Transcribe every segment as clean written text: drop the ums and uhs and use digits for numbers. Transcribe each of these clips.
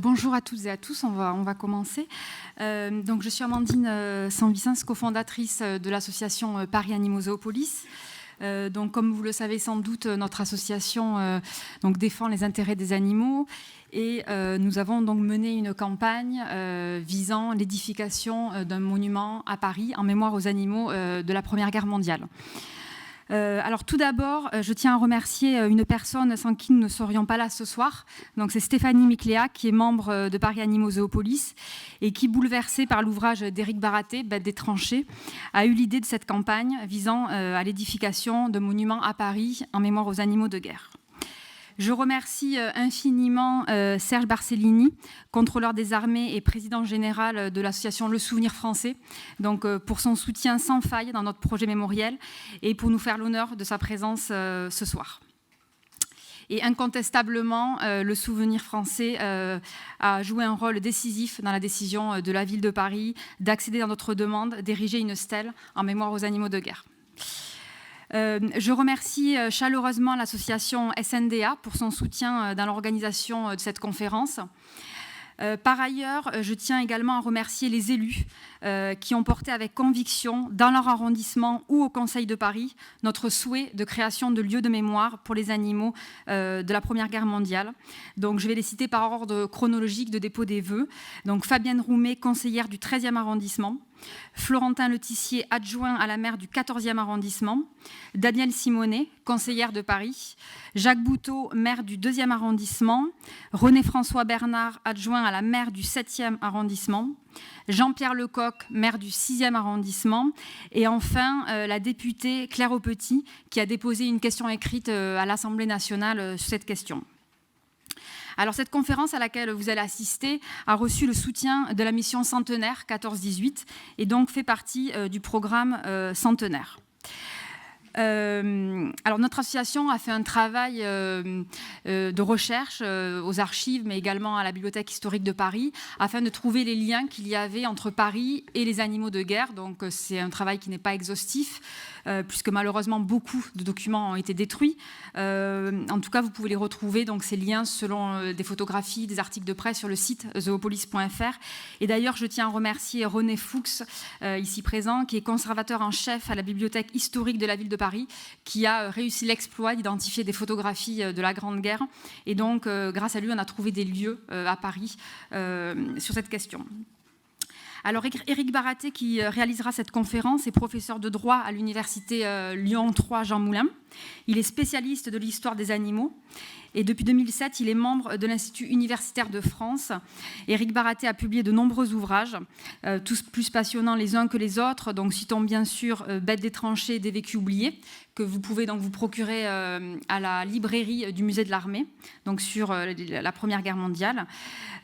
Bonjour à toutes et à tous, on va commencer. Donc, je suis Amandine Sanvicens, cofondatrice de l'association Paris Animaux Zoopolis. Donc, comme vous le savez sans doute, notre association donc, défend les intérêts des animaux et nous avons donc mené une campagne visant l'édification d'un monument à Paris en mémoire aux animaux de la Première Guerre mondiale. Alors tout d'abord, je tiens à remercier une personne sans qui nous ne serions pas là ce soir. Donc c'est Stéphanie Micléa, qui est membre de Paris Animaux Zoopolis et qui, bouleversée par l'ouvrage d'Éric Baraté, Bêtes des tranchées, a eu l'idée de cette campagne visant à l'édification de monuments à Paris en mémoire aux animaux de guerre. Je remercie infiniment Serge Barcellini, contrôleur des armées et président général de l'association Le Souvenir Français, donc, pour son soutien sans faille dans notre projet mémoriel et pour nous faire l'honneur de sa présence ce soir. Et incontestablement, le Souvenir Français a joué un rôle décisif dans la décision de la ville de Paris d'accéder à notre demande d'ériger une stèle en mémoire aux animaux de guerre. Je remercie chaleureusement l'association SNDA pour son soutien dans l'organisation de cette conférence. Par ailleurs, je tiens également à remercier les élus qui ont porté avec conviction dans leur arrondissement ou au Conseil de Paris notre souhait de création de lieux de mémoire pour les animaux de la Première Guerre mondiale. Donc, je vais les citer par ordre chronologique de dépôt des vœux. Donc, Fabienne Roumet, conseillère du 13e arrondissement. Florentin Letissier, adjoint à la maire du 14e arrondissement, Danielle Simonet, conseillère de Paris, Jacques Bouteau, maire du 2e arrondissement, René-François Bernard, adjoint à la maire du 7e arrondissement, Jean-Pierre Lecoq, maire du 6e arrondissement, et enfin la députée Claire Aupetit, qui a déposé une question écrite à l'Assemblée nationale sur cette question. Alors, cette conférence à laquelle vous allez assister a reçu le soutien de la mission Centenaire 14-18 et donc fait partie du programme Centenaire. Alors, notre association a fait un travail de recherche aux archives, mais également à la Bibliothèque historique de Paris, afin de trouver les liens qu'il y avait entre Paris et les animaux de guerre. Donc, c'est un travail qui n'est pas exhaustif, puisque malheureusement, beaucoup de documents ont été détruits. En tout cas, vous pouvez les retrouver, donc, ces liens, selon des photographies, des articles de presse sur le site zoopolis.fr. Et d'ailleurs, je tiens à remercier René Fuchs, ici présent, qui est conservateur en chef à la Bibliothèque historique de la ville de Paris, qui a réussi l'exploit d'identifier des photographies de la Grande Guerre. Et donc, grâce à lui, on a trouvé des lieux à Paris sur cette question. Alors, Éric Baraté, qui réalisera cette conférence, est professeur de droit à l'université Lyon 3 Jean Moulin. Il est spécialiste de l'histoire des animaux. Et depuis 2007, il est membre de l'Institut universitaire de France. Éric Baraté a publié de nombreux ouvrages, tous plus passionnants les uns que les autres. Donc, citons bien sûr Bêtes des tranchées, des vécus oubliés, que vous pouvez donc vous procurer à la librairie du musée de l'armée, donc sur la Première Guerre mondiale.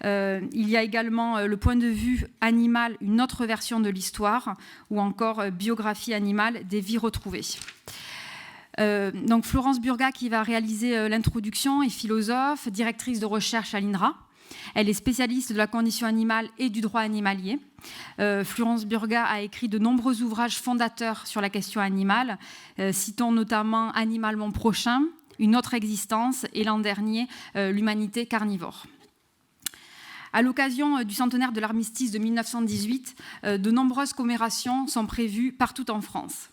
Il y a également Le point de vue animal, une autre version de l'histoire, ou encore Biographie animale, des vies retrouvées. Donc Florence Burgat, qui va réaliser l'introduction, est philosophe, directrice de recherche à l'INRA. Elle est spécialiste de la condition animale et du droit animalier. Florence Burgat a écrit de nombreux ouvrages fondateurs sur la question animale. Citons notamment Animal mon prochain, Une autre existence et l'an dernier L'humanité carnivore. À l'occasion du centenaire de l'armistice de 1918, de nombreuses commémorations sont prévues partout en France.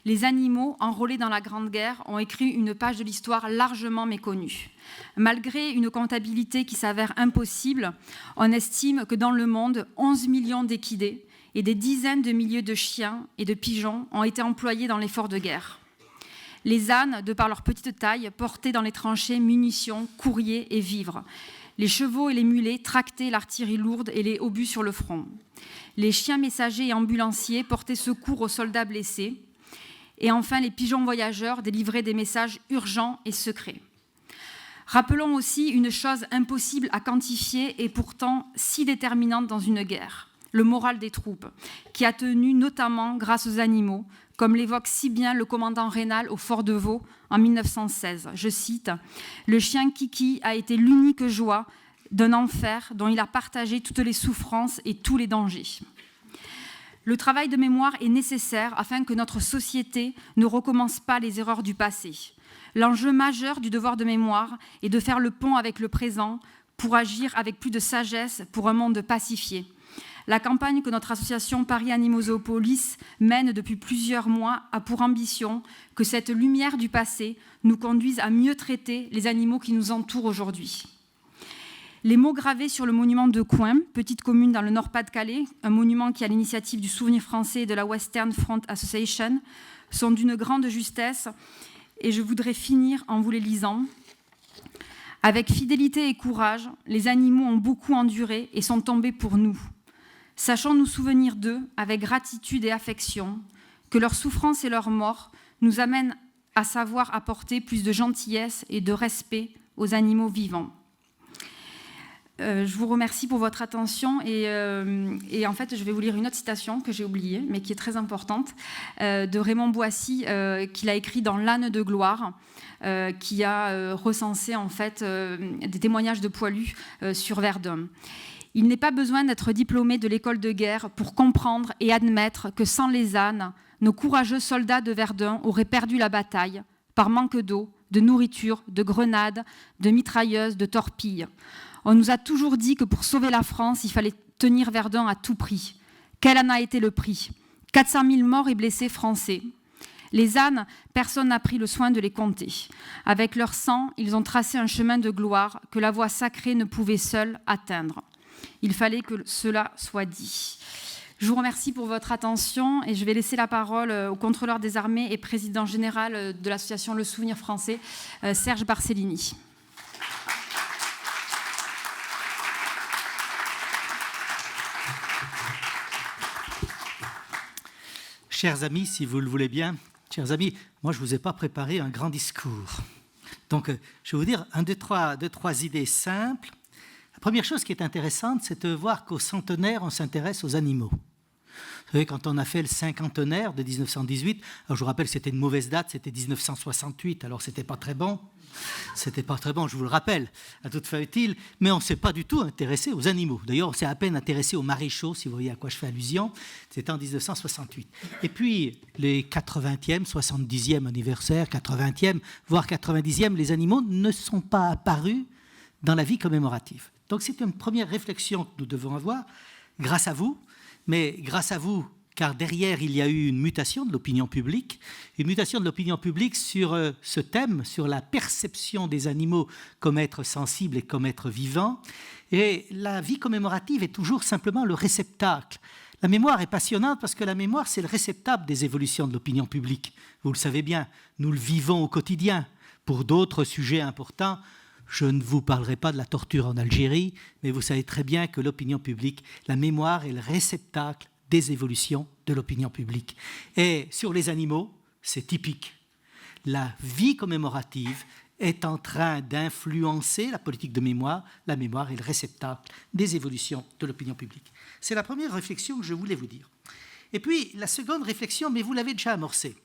Les animaux enrôlés dans la Grande Guerre ont écrit une page de l'histoire largement méconnue. Malgré une comptabilité qui s'avère impossible, on estime que dans le monde, 11 millions d'équidés et des dizaines de milliers de chiens et de pigeons ont été employés dans l'effort de guerre. Les ânes, de par leur petite taille, portaient dans les tranchées munitions, courriers et vivres. Les chevaux et les mulets tractaient l'artillerie lourde et les obus sur le front. Les chiens messagers et ambulanciers portaient secours aux soldats blessés. Et enfin, les pigeons voyageurs délivraient des messages urgents et secrets. Rappelons aussi une chose impossible à quantifier et pourtant si déterminante dans une guerre, le moral des troupes, qui a tenu notamment grâce aux animaux, comme l'évoque si bien le commandant Raynal au fort de Vaux en 1916. Je cite « Le chien Kiki a été l'unique joie d'un enfer dont il a partagé toutes les souffrances et tous les dangers. » Le travail de mémoire est nécessaire afin que notre société ne recommence pas les erreurs du passé. L'enjeu majeur du devoir de mémoire est de faire le pont avec le présent pour agir avec plus de sagesse pour un monde pacifié. La campagne que notre association Paris Animaux Zoopolis mène depuis plusieurs mois a pour ambition que cette lumière du passé nous conduise à mieux traiter les animaux qui nous entourent aujourd'hui. Les mots gravés sur le monument de Coing, petite commune dans le Nord-Pas-de-Calais, un monument qui est à l'initiative du Souvenir français et de la Western Front Association, sont d'une grande justesse et je voudrais finir en vous les lisant. Avec fidélité et courage, les animaux ont beaucoup enduré et sont tombés pour nous. Sachons nous souvenir d'eux avec gratitude et affection, que leur souffrance et leur mort nous amènent à savoir apporter plus de gentillesse et de respect aux animaux vivants. Je vous remercie pour votre attention et en fait, je vais vous lire une autre citation que j'ai oubliée, mais qui est très importante, de Raymond Boissy, qu'il a écrit dans L'âne de gloire, qui a recensé en fait des témoignages de poilus sur Verdun. Il n'est pas besoin d'être diplômé de l'école de guerre pour comprendre et admettre que sans les ânes, nos courageux soldats de Verdun auraient perdu la bataille par manque d'eau, de nourriture, de grenades, de mitrailleuses, de torpilles. On nous a toujours dit que pour sauver la France, il fallait tenir Verdun à tout prix. Quel en a été le prix ? 400 000 morts et blessés français. Les ânes, personne n'a pris le soin de les compter. Avec leur sang, ils ont tracé un chemin de gloire que la voie sacrée ne pouvait seule atteindre. Il fallait que cela soit dit. Je vous remercie pour votre attention et je vais laisser la parole au contrôleur des armées et président général de l'association Le Souvenir français, Serge Barcellini. Chers amis, si vous le voulez bien, chers amis, moi je ne vous ai pas préparé un grand discours. Donc je vais vous dire deux, trois idées simples. La première chose qui est intéressante, c'est de voir qu'au centenaire, on s'intéresse aux animaux. Vous savez, quand on a fait le cinquantenaire de 1918, alors je vous rappelle que c'était une mauvaise date, c'était 1968, alors c'était pas très bon. C'était pas très bon, je vous le rappelle, à toute fin utile, mais on ne s'est pas du tout intéressé aux animaux. D'ailleurs, on s'est à peine intéressé aux maréchaux, si vous voyez à quoi je fais allusion. C'était en 1968. Et puis, les 80e, 70e anniversaire, 80e, voire 90e, les animaux ne sont pas apparus dans la vie commémorative. Donc, c'est une première réflexion que nous devons avoir, grâce à vous, mais grâce à vous, car derrière, il y a eu une mutation de l'opinion publique sur ce thème, sur la perception des animaux comme êtres sensibles et comme êtres vivants. Et la vie commémorative est toujours simplement le réceptacle. La mémoire est passionnante parce que la mémoire, c'est le réceptacle des évolutions de l'opinion publique. Vous le savez bien, nous le vivons au quotidien. Pour d'autres sujets importants, je ne vous parlerai pas de la torture en Algérie, mais vous savez très bien que l'opinion publique, la mémoire est le réceptacle des évolutions de l'opinion publique. Et sur les animaux, c'est typique. La vie commémorative est en train d'influencer la politique de mémoire. La mémoire est le réceptacle des évolutions de l'opinion publique. C'est la première réflexion que je voulais vous dire. Et puis, la seconde réflexion, mais vous l'avez déjà amorcée.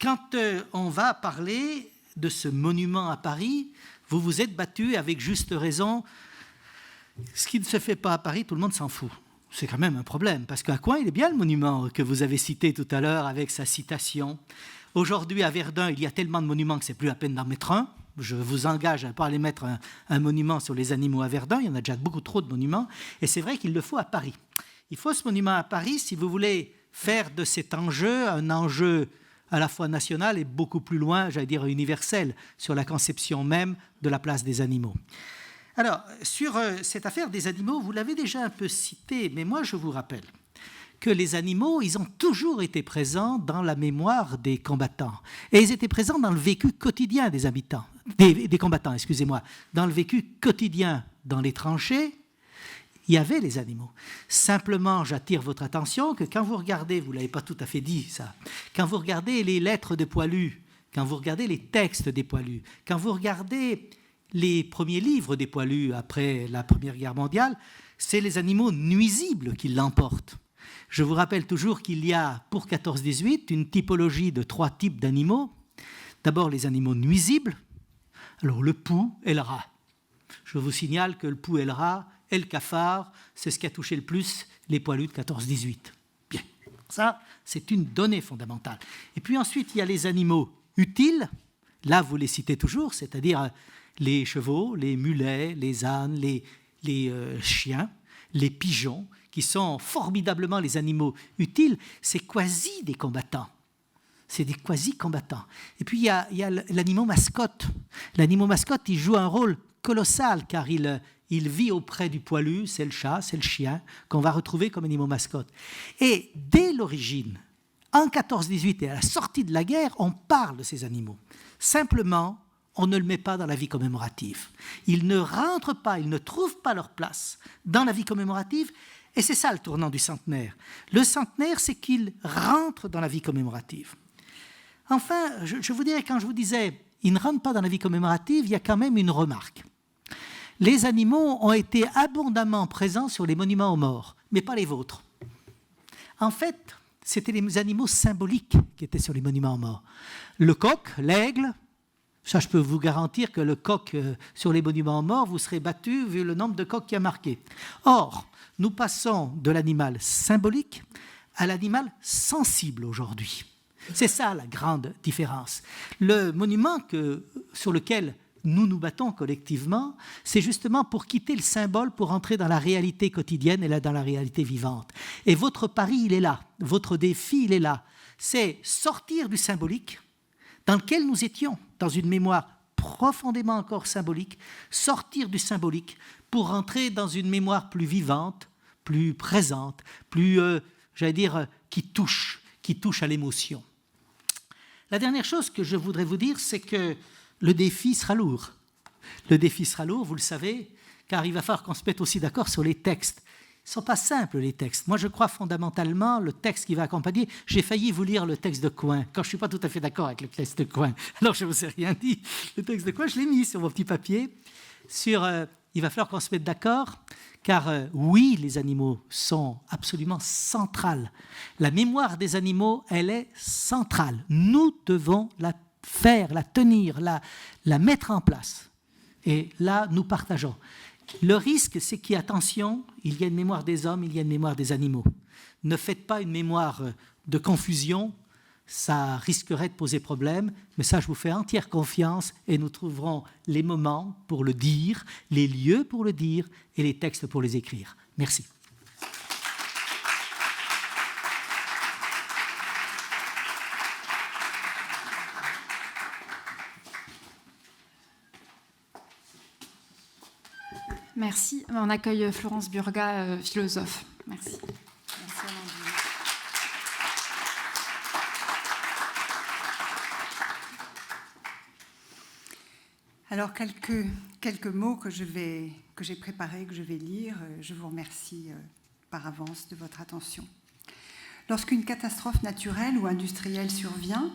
Quand on va parler de ce monument à Paris, vous vous êtes battu avec juste raison. Ce qui ne se fait pas à Paris, tout le monde s'en fout. C'est quand même un problème, parce qu'à Coing, il est bien le monument que vous avez cité tout à l'heure avec sa citation. Aujourd'hui, à Verdun, il y a tellement de monuments que c'est plus la peine d'en mettre un. Je vous engage à ne pas aller mettre un monument sur les animaux à Verdun. Il y en a déjà beaucoup trop de monuments. Et c'est vrai qu'il le faut à Paris. Il faut ce monument à Paris si vous voulez faire de cet enjeu un enjeu à la fois national et beaucoup plus loin, j'allais dire universel, sur la conception même de la place des animaux. Alors, sur cette affaire des animaux, vous l'avez déjà un peu cité, mais moi je vous rappelle que les animaux, ils ont toujours été présents dans la mémoire des combattants. Et ils étaient présents dans le vécu quotidien des habitants, des combattants, excusez-moi. Dans le vécu quotidien dans les tranchées, il y avait les animaux. Simplement, j'attire votre attention que quand vous regardez, vous ne l'avez pas tout à fait dit ça, quand vous regardez les lettres des poilus, quand vous regardez les textes des poilus, quand vous regardez les premiers livres des poilus après la Première Guerre mondiale, c'est les animaux nuisibles qui l'emportent. Je vous rappelle toujours qu'il y a, pour 14-18, une typologie de 3 types d'animaux. D'abord, les animaux nuisibles, alors le pou et le rat. Je vous signale que le pou et le rat et le cafard, c'est ce qui a touché le plus les poilus de 14-18. Bien, ça, c'est une donnée fondamentale. Et puis ensuite, il y a les animaux utiles là vous les citez toujours, c'est-à-dire les chevaux, les mulets, les ânes, les chiens, les pigeons, qui sont formidablement les animaux utiles, c'est quasi des combattants. C'est des quasi-combattants. Et puis il y a l'animal mascotte. L'animal mascotte, il joue un rôle colossal, car il vit auprès du poilu, c'est le chat, c'est le chien, qu'on va retrouver comme animal mascotte. Et dès l'origine, en 14-18 et à la sortie de la guerre, on parle de ces animaux. Simplement, on ne le met pas dans la vie commémorative. Ils ne rentrent pas, ils ne trouvent pas leur place dans la vie commémorative, et c'est ça le tournant du centenaire. Le centenaire, c'est qu'il rentre dans la vie commémorative. Enfin, je vous dirais, quand je vous disais, ils ne rentrent pas dans la vie commémorative, il y a quand même une remarque. Les animaux ont été abondamment présents sur les monuments aux morts, mais pas les vôtres. En fait, c'était les animaux symboliques qui étaient sur les monuments aux morts. Le coq, l'aigle, ça je peux vous garantir que le coq sur les monuments aux morts, vous serez battu vu le nombre de coqs qu'il y a marqué. Or, nous passons de l'animal symbolique à l'animal sensible aujourd'hui. C'est ça la grande différence. Le monument sur lequel nous nous battons collectivement, c'est justement pour quitter le symbole, pour entrer dans la réalité quotidienne et là dans la réalité vivante. Et votre pari, il est là. Votre défi, il est là. C'est sortir du symbolique dans lequel nous étions, dans une mémoire profondément encore symbolique, sortir du symbolique pour rentrer dans une mémoire plus vivante, plus présente, plus, qui touche à l'émotion. La dernière chose que je voudrais vous dire, c'est que le défi sera lourd. Le défi sera lourd, vous le savez, car il va falloir qu'on se mette aussi d'accord sur les textes. Ils ne sont pas simples, les textes. Moi, je crois fondamentalement, le texte qui va accompagner, j'ai failli vous lire le texte de Coin, quand je ne suis pas tout à fait d'accord avec le texte de Coin. Alors, je ne vous ai rien dit. Le texte de Coin, je l'ai mis sur vos petits papiers. Il va falloir qu'on se mette d'accord, car oui, les animaux sont absolument centrales. La mémoire des animaux, elle est centrale. Nous devons la faire, la tenir, la mettre en place. Et là, nous partageons. Le risque, c'est qu'il y ait attention, il y a une mémoire des hommes, il y a une mémoire des animaux. Ne faites pas une mémoire de confusion, ça risquerait de poser problème, mais ça, je vous fais entière confiance et nous trouverons les moments pour le dire, les lieux pour le dire et les textes pour les écrire. Merci. Merci. On accueille Florence Burga, philosophe. Merci. Merci Amandine. Alors, quelques mots que j'ai préparés, que je vais lire. Je vous remercie par avance de votre attention. Lorsqu'une catastrophe naturelle ou industrielle survient,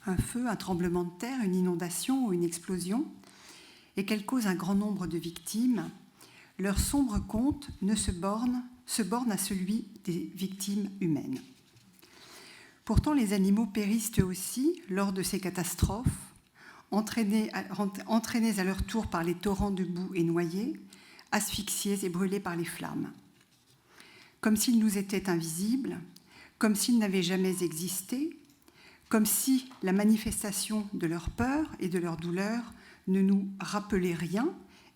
un feu, un tremblement de terre, une inondation ou une explosion, et qu'elle cause un grand nombre de victimes, leur sombre compte se borne à celui des victimes humaines. Pourtant, les animaux périssent eux aussi lors de ces catastrophes, entraînés à leur tour par les torrents de boue et noyés, asphyxiés et brûlés par les flammes. Comme s'ils nous étaient invisibles, comme s'ils n'avaient jamais existé, comme si la manifestation de leur peur et de leur douleur ne nous rappelait rien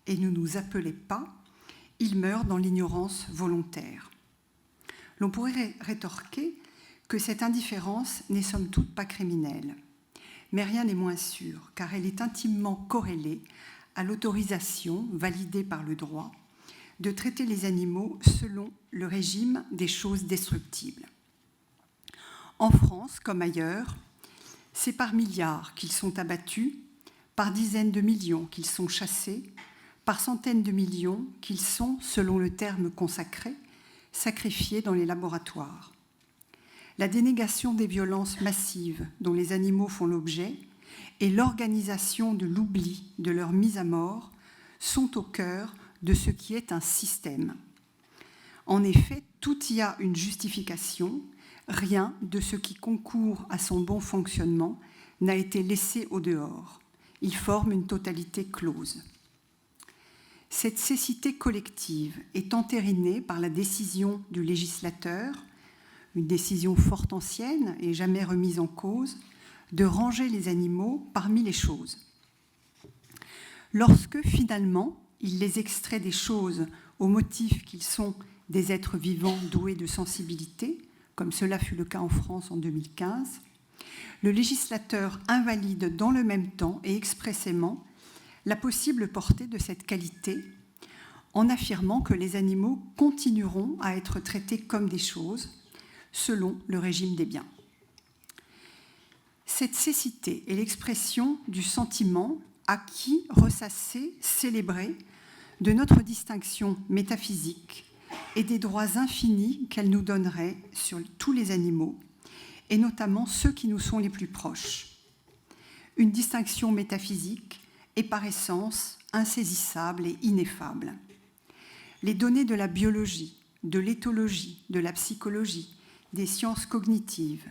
et ne nous appelait pas, ils meurent dans l'ignorance volontaire. L'on pourrait rétorquer que cette indifférence n'est somme toute pas criminelle. Mais rien n'est moins sûr, car elle est intimement corrélée à l'autorisation, validée par le droit, de traiter les animaux selon le régime des choses destructibles. En France, comme ailleurs, c'est par milliards qu'ils sont abattus, par dizaines de millions qu'ils sont chassés, par centaines de millions qu'ils sont, selon le terme consacré, sacrifiés dans les laboratoires. La dénégation des violences massives dont les animaux font l'objet et l'organisation de l'oubli de leur mise à mort sont au cœur de ce qui est un système. En effet, tout y a une justification, rien de ce qui concourt à son bon fonctionnement n'a été laissé au dehors. Ils forment une totalité close. Cette cécité collective est entérinée par la décision du législateur, une décision fort ancienne et jamais remise en cause, de ranger les animaux parmi les choses. Lorsque, finalement, il les extrait des choses au motif qu'ils sont des êtres vivants doués de sensibilité, comme cela fut le cas en France en 2015, le législateur invalide dans le même temps et expressément la possible portée de cette qualité en affirmant que les animaux continueront à être traités comme des choses selon le régime des biens. Cette cécité est l'expression du sentiment acquis, ressassé, célébré de notre distinction métaphysique et des droits infinis qu'elle nous donnerait sur tous les animaux, et notamment ceux qui nous sont les plus proches. Une distinction métaphysique est par essence insaisissable et ineffable. Les données de la biologie, de l'éthologie, de la psychologie, des sciences cognitives,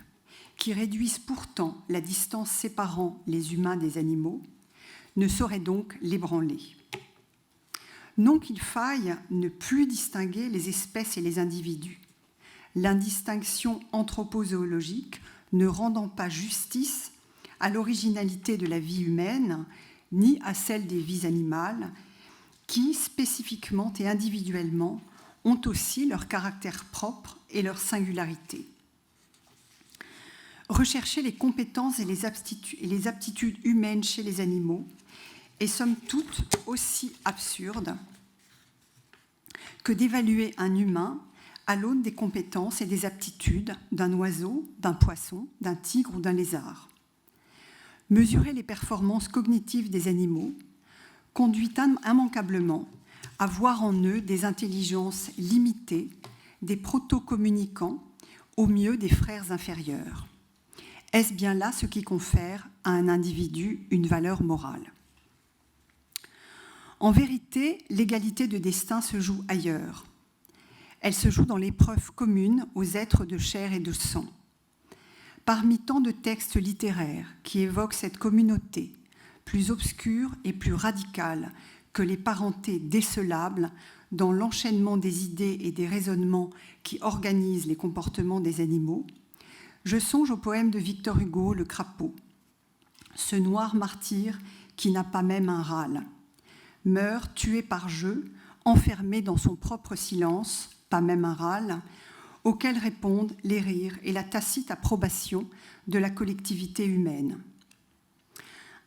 qui réduisent pourtant la distance séparant les humains des animaux, ne sauraient donc l'ébranler. Non qu'il faille ne plus distinguer les espèces et les individus, l'indistinction anthropozoologique ne rendant pas justice à l'originalité de la vie humaine, ni à celle des vies animales, qui, spécifiquement et individuellement, ont aussi leur caractère propre et leur singularité. Rechercher les compétences et les aptitudes humaines chez les animaux est somme toute aussi absurde que d'évaluer un humain à l'aune des compétences et des aptitudes d'un oiseau, d'un poisson, d'un tigre ou d'un lézard. Mesurer les performances cognitives des animaux conduit immanquablement à voir en eux des intelligences limitées, des proto-communicants, au mieux des frères inférieurs. Est-ce bien là ce qui confère à un individu une valeur morale ? En vérité, l'égalité de destin se joue ailleurs. Elle se joue dans l'épreuve commune aux êtres de chair et de sang. Parmi tant de textes littéraires qui évoquent cette communauté, plus obscure et plus radicale que les parentés décelables dans l'enchaînement des idées et des raisonnements qui organisent les comportements des animaux, je songe au poème de Victor Hugo, Le Crapaud. Ce noir martyr qui n'a pas même un râle, meurt tué par jeu, enfermé dans son propre silence, pas même un râle, auquel répondent les rires et la tacite approbation de la collectivité humaine.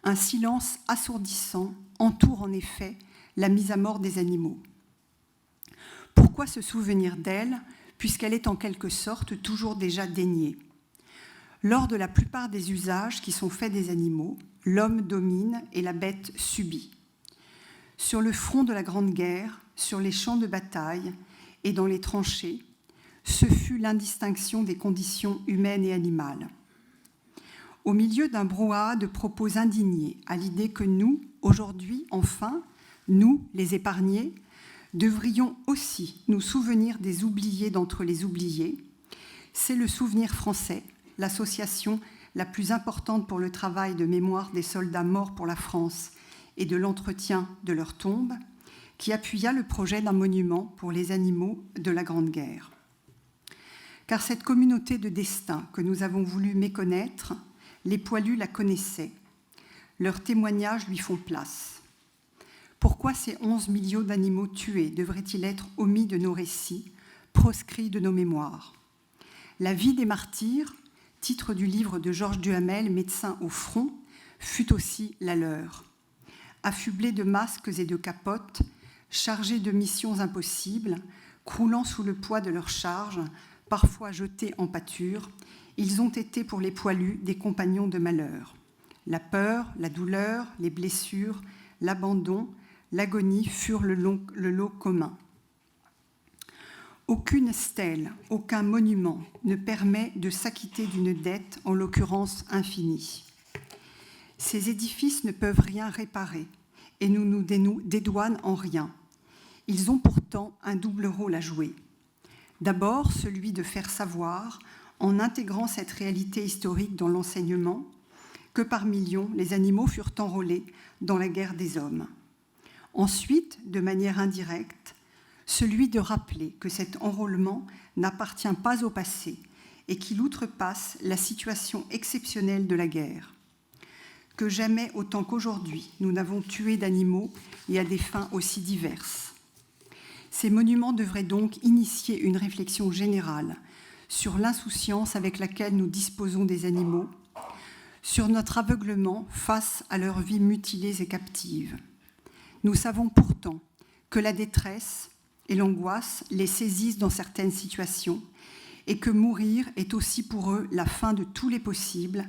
Un silence assourdissant entoure en effet la mise à mort des animaux. Pourquoi se souvenir d'elle, puisqu'elle est en quelque sorte toujours déjà déniée ? Lors de la plupart des usages qui sont faits des animaux, l'homme domine et la bête subit. Sur le front de la Grande Guerre, sur les champs de bataille et dans les tranchées, ce fut l'indistinction des conditions humaines et animales. Au milieu d'un brouhaha de propos indignés à l'idée que nous, aujourd'hui, enfin, nous, les épargnés, devrions aussi nous souvenir des oubliés d'entre les oubliés, c'est le Souvenir français, l'association la plus importante pour le travail de mémoire des soldats morts pour la France et de l'entretien de leurs tombes, qui appuya le projet d'un monument pour les animaux de la Grande Guerre. Car cette communauté de destin que nous avons voulu méconnaître, les poilus la connaissaient. Leurs témoignages lui font place. Pourquoi ces 11 millions d'animaux tués devraient-ils être omis de nos récits, proscrits de nos mémoires ? La vie des martyrs, titre du livre de Georges Duhamel, Médecin au front, fut aussi la leur. Affublés de masques et de capotes, chargés de missions impossibles, croulant sous le poids de leurs charges, parfois jetés en pâture, ils ont été pour les poilus des compagnons de malheur. La peur, la douleur, les blessures, l'abandon, l'agonie furent le lot commun. Aucune stèle, aucun monument ne permet de s'acquitter d'une dette, en l'occurrence infinie. Ces édifices ne peuvent rien réparer et nous dédouanent en rien. Ils ont pourtant un double rôle à jouer. D'abord, celui de faire savoir, en intégrant cette réalité historique dans l'enseignement, que par millions, les animaux furent enrôlés dans la guerre des hommes. Ensuite, de manière indirecte, celui de rappeler que cet enrôlement n'appartient pas au passé et qu'il outrepasse la situation exceptionnelle de la guerre. Que jamais autant qu'aujourd'hui, nous n'avons tué d'animaux et à des fins aussi diverses. Ces monuments devraient donc initier une réflexion générale sur l'insouciance avec laquelle nous disposons des animaux, sur notre aveuglement face à leurs vies mutilées et captives. Nous savons pourtant que la détresse et l'angoisse les saisissent dans certaines situations et que mourir est aussi pour eux la fin de tous les possibles,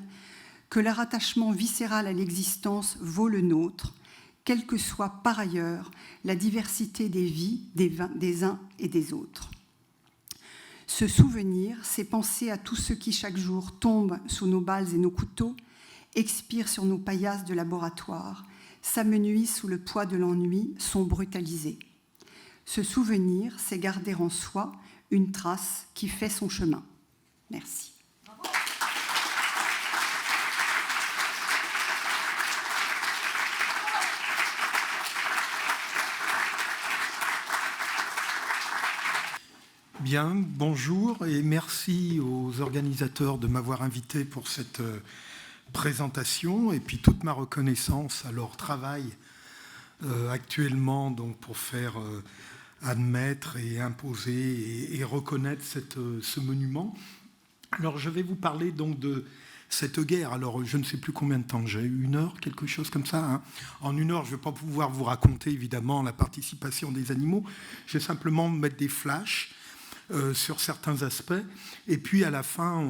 que leur attachement viscéral à l'existence vaut le nôtre, quelle que soit par ailleurs la diversité des vies des uns et des autres. Ce souvenir, c'est penser à tous ceux qui chaque jour tombent sous nos balles et nos couteaux, expirent sur nos paillasses de laboratoire, s'amenuisent sous le poids de l'ennui, sont brutalisés. Ce souvenir, c'est garder en soi une trace qui fait son chemin. Merci. Bien, bonjour et merci aux organisateurs de m'avoir invité pour cette présentation et puis toute ma reconnaissance à leur travail actuellement donc pour faire admettre et imposer et reconnaître ce monument. Alors je vais vous parler donc de cette guerre. Alors je ne sais plus combien de temps j'ai eu, 1 heure, quelque chose comme ça. Hein. En 1 heure, je ne vais pas pouvoir vous raconter évidemment la participation des animaux. Je vais simplement mettre des flashs sur certains aspects. Et puis à la fin,